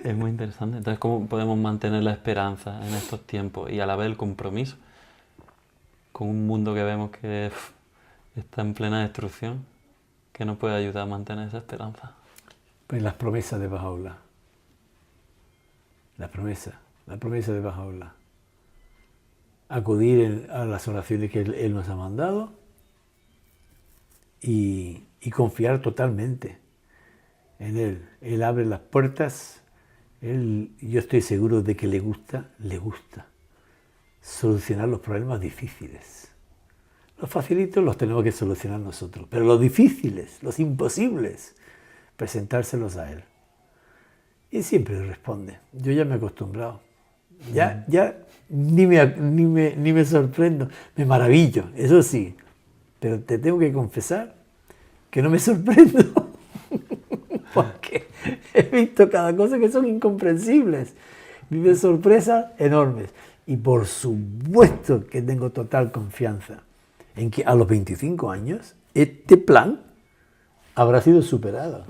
Es muy interesante. Entonces, ¿cómo podemos mantener la esperanza en estos tiempos y a la vez el compromiso? con un mundo que vemos que está en plena destrucción, ¿qué nos puede ayudar a mantener esa esperanza? Pues las promesas de Bahá'u'lláh. La promesa de Bahá'u'lláh. Acudir a las oraciones que Él nos ha mandado y confiar totalmente en Él. Él abre las puertas, yo estoy seguro de que le gusta solucionar los problemas difíciles. Los facilitos los tenemos que solucionar nosotros, pero los difíciles, los imposibles, presentárselos a Él. Y siempre responde. Yo ya me he acostumbrado. Ya ni me sorprendo. Me maravillo, eso sí. Pero te tengo que confesar que no me sorprendo. Porque he visto cada cosa que son incomprensibles. Vive sorpresas enormes. Y por supuesto que tengo total confianza en que a los 25 años este plan habrá sido superado.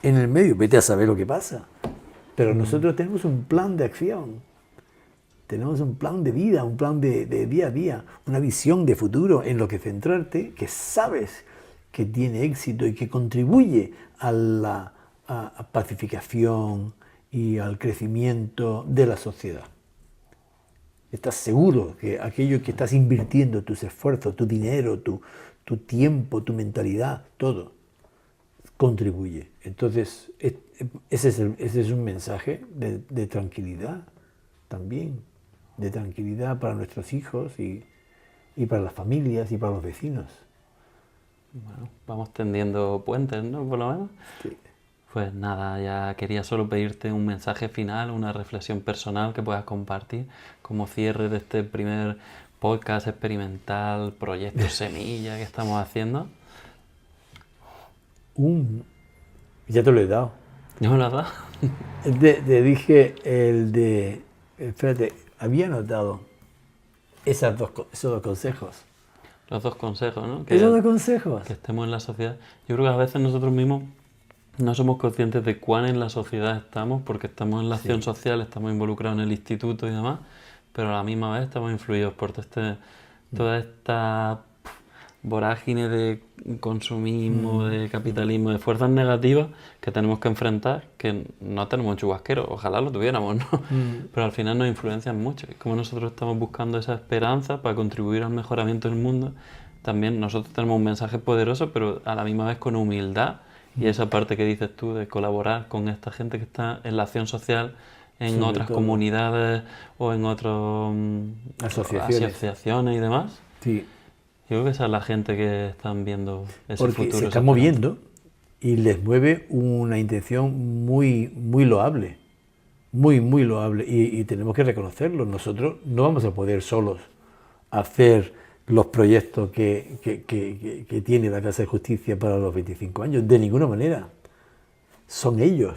En el medio, vete a saber lo que pasa. Pero nosotros tenemos un plan de acción, tenemos un plan de vida, un plan de día a día, una visión de futuro en lo que centrarte, que sabes que tiene éxito y que contribuye a la pacificación y al crecimiento de la sociedad. Estás seguro que aquello que estás invirtiendo, tus esfuerzos, tu dinero, tu tiempo, tu mentalidad, todo, contribuye. Entonces, ese es un mensaje de tranquilidad también, de tranquilidad para nuestros hijos y para las familias y para los vecinos. Bueno, vamos tendiendo puentes, ¿no? Por lo menos. Sí. Pues nada, ya quería solo pedirte un mensaje final, una reflexión personal que puedas compartir como cierre de este primer podcast experimental, proyecto Semilla que estamos haciendo. Ya te lo he dado. ¿Ya me lo has dado? Te dije espérate, había anotado esos dos consejos. Los dos consejos, ¿no? Esos dos consejos. Que estemos en la sociedad. Yo creo que a veces nosotros mismos no somos conscientes de cuán en la sociedad estamos, porque estamos en la acción social, estamos involucrados en el instituto y demás, pero a la misma vez estamos influidos por toda esta vorágine de consumismo, de capitalismo, de fuerzas negativas que tenemos que enfrentar, que no tenemos un chubasquero, ojalá lo tuviéramos, ¿no? Pero al final nos influencian mucho. Y como nosotros estamos buscando esa esperanza para contribuir al mejoramiento del mundo, también nosotros tenemos un mensaje poderoso, pero a la misma vez con humildad, y esa parte que dices tú de colaborar con esta gente que está en la acción social, en Sobre otras todo. comunidades o en otras asociaciones y demás. Sí. Yo creo que esa es la gente que están viendo ese Porque futuro. se están moviendo y les mueve una intención muy, muy loable. Muy, muy loable. Y tenemos que reconocerlo. Nosotros no vamos a poder solos hacer los proyectos que tiene la Casa de Justicia para los 25 años. De ninguna manera. Son ellos,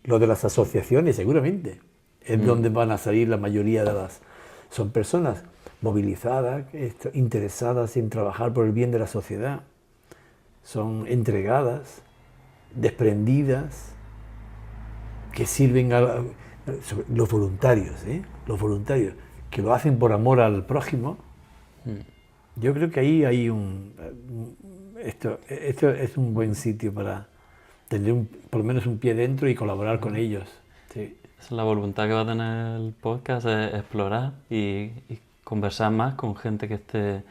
los de las asociaciones seguramente. Es donde van a salir la mayoría de las... Son personas movilizadas, interesadas en trabajar por el bien de la sociedad. Son entregadas, desprendidas, que sirven a los voluntarios, los voluntarios, que lo hacen por amor al prójimo. Yo creo que ahí hay esto es un buen sitio para tener por lo menos un pie dentro y colaborar con ellos. Sí. Esa es la voluntad que va a tener el podcast, es explorar y conversar más con gente que esté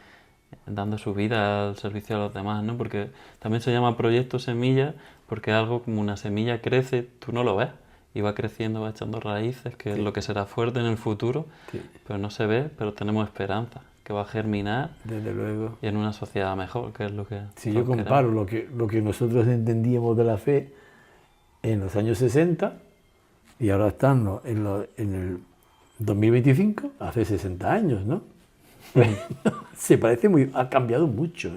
dando su vida al servicio de los demás, ¿no? Porque también se llama Proyecto Semilla, porque es algo como una semilla crece, tú no lo ves, y va creciendo, va echando raíces, que es lo que será fuerte en el futuro, pero no se ve, pero tenemos esperanza, que va a germinar. Desde luego. Y en una sociedad mejor, que es lo que... Si yo comparo lo que nosotros entendíamos de la fe en los años 60 y ahora estamos en el 2025, hace 60 años, ¿no? Se parece ha cambiado mucho,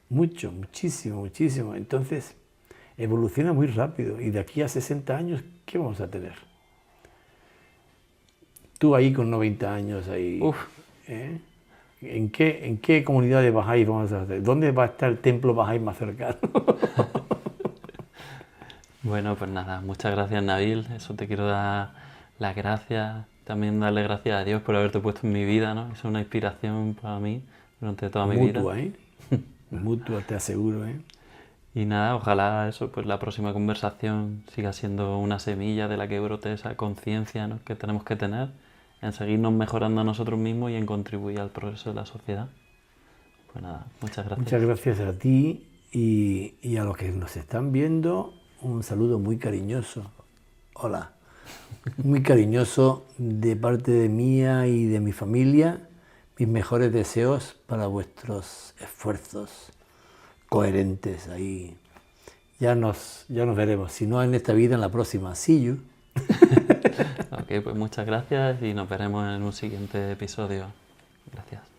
mucho, muchísimo, muchísimo. Entonces, evoluciona muy rápido y de aquí a 60 años, ¿qué vamos a tener? Tú ahí con 90 años, ahí, ¿en qué comunidad de Bahá'í vamos a hacer? ¿Dónde va a estar el templo Bahá'í más cercano? Bueno, pues nada, muchas gracias, Nabil. Eso te quiero dar las gracias. También darle gracias a Dios por haberte puesto en mi vida, ¿no? Es una inspiración para mí durante toda mi vida. Mutua, ¿eh? Mutua, te aseguro, ¿eh? Y nada, ojalá eso, pues la próxima conversación siga siendo una semilla de la que brote esa conciencia, ¿no?, que tenemos que tener en seguirnos mejorando a nosotros mismos y en contribuir al progreso de la sociedad. Pues nada, muchas gracias. Muchas gracias a ti y a los que nos están viendo, un saludo muy cariñoso. Hola. Muy cariñoso de parte de mía y de mi familia. Mis mejores deseos para vuestros esfuerzos coherentes ahí. Ya nos veremos, si no en esta vida, en la próxima. See you. Ok, pues muchas gracias y nos veremos en un siguiente episodio. Gracias.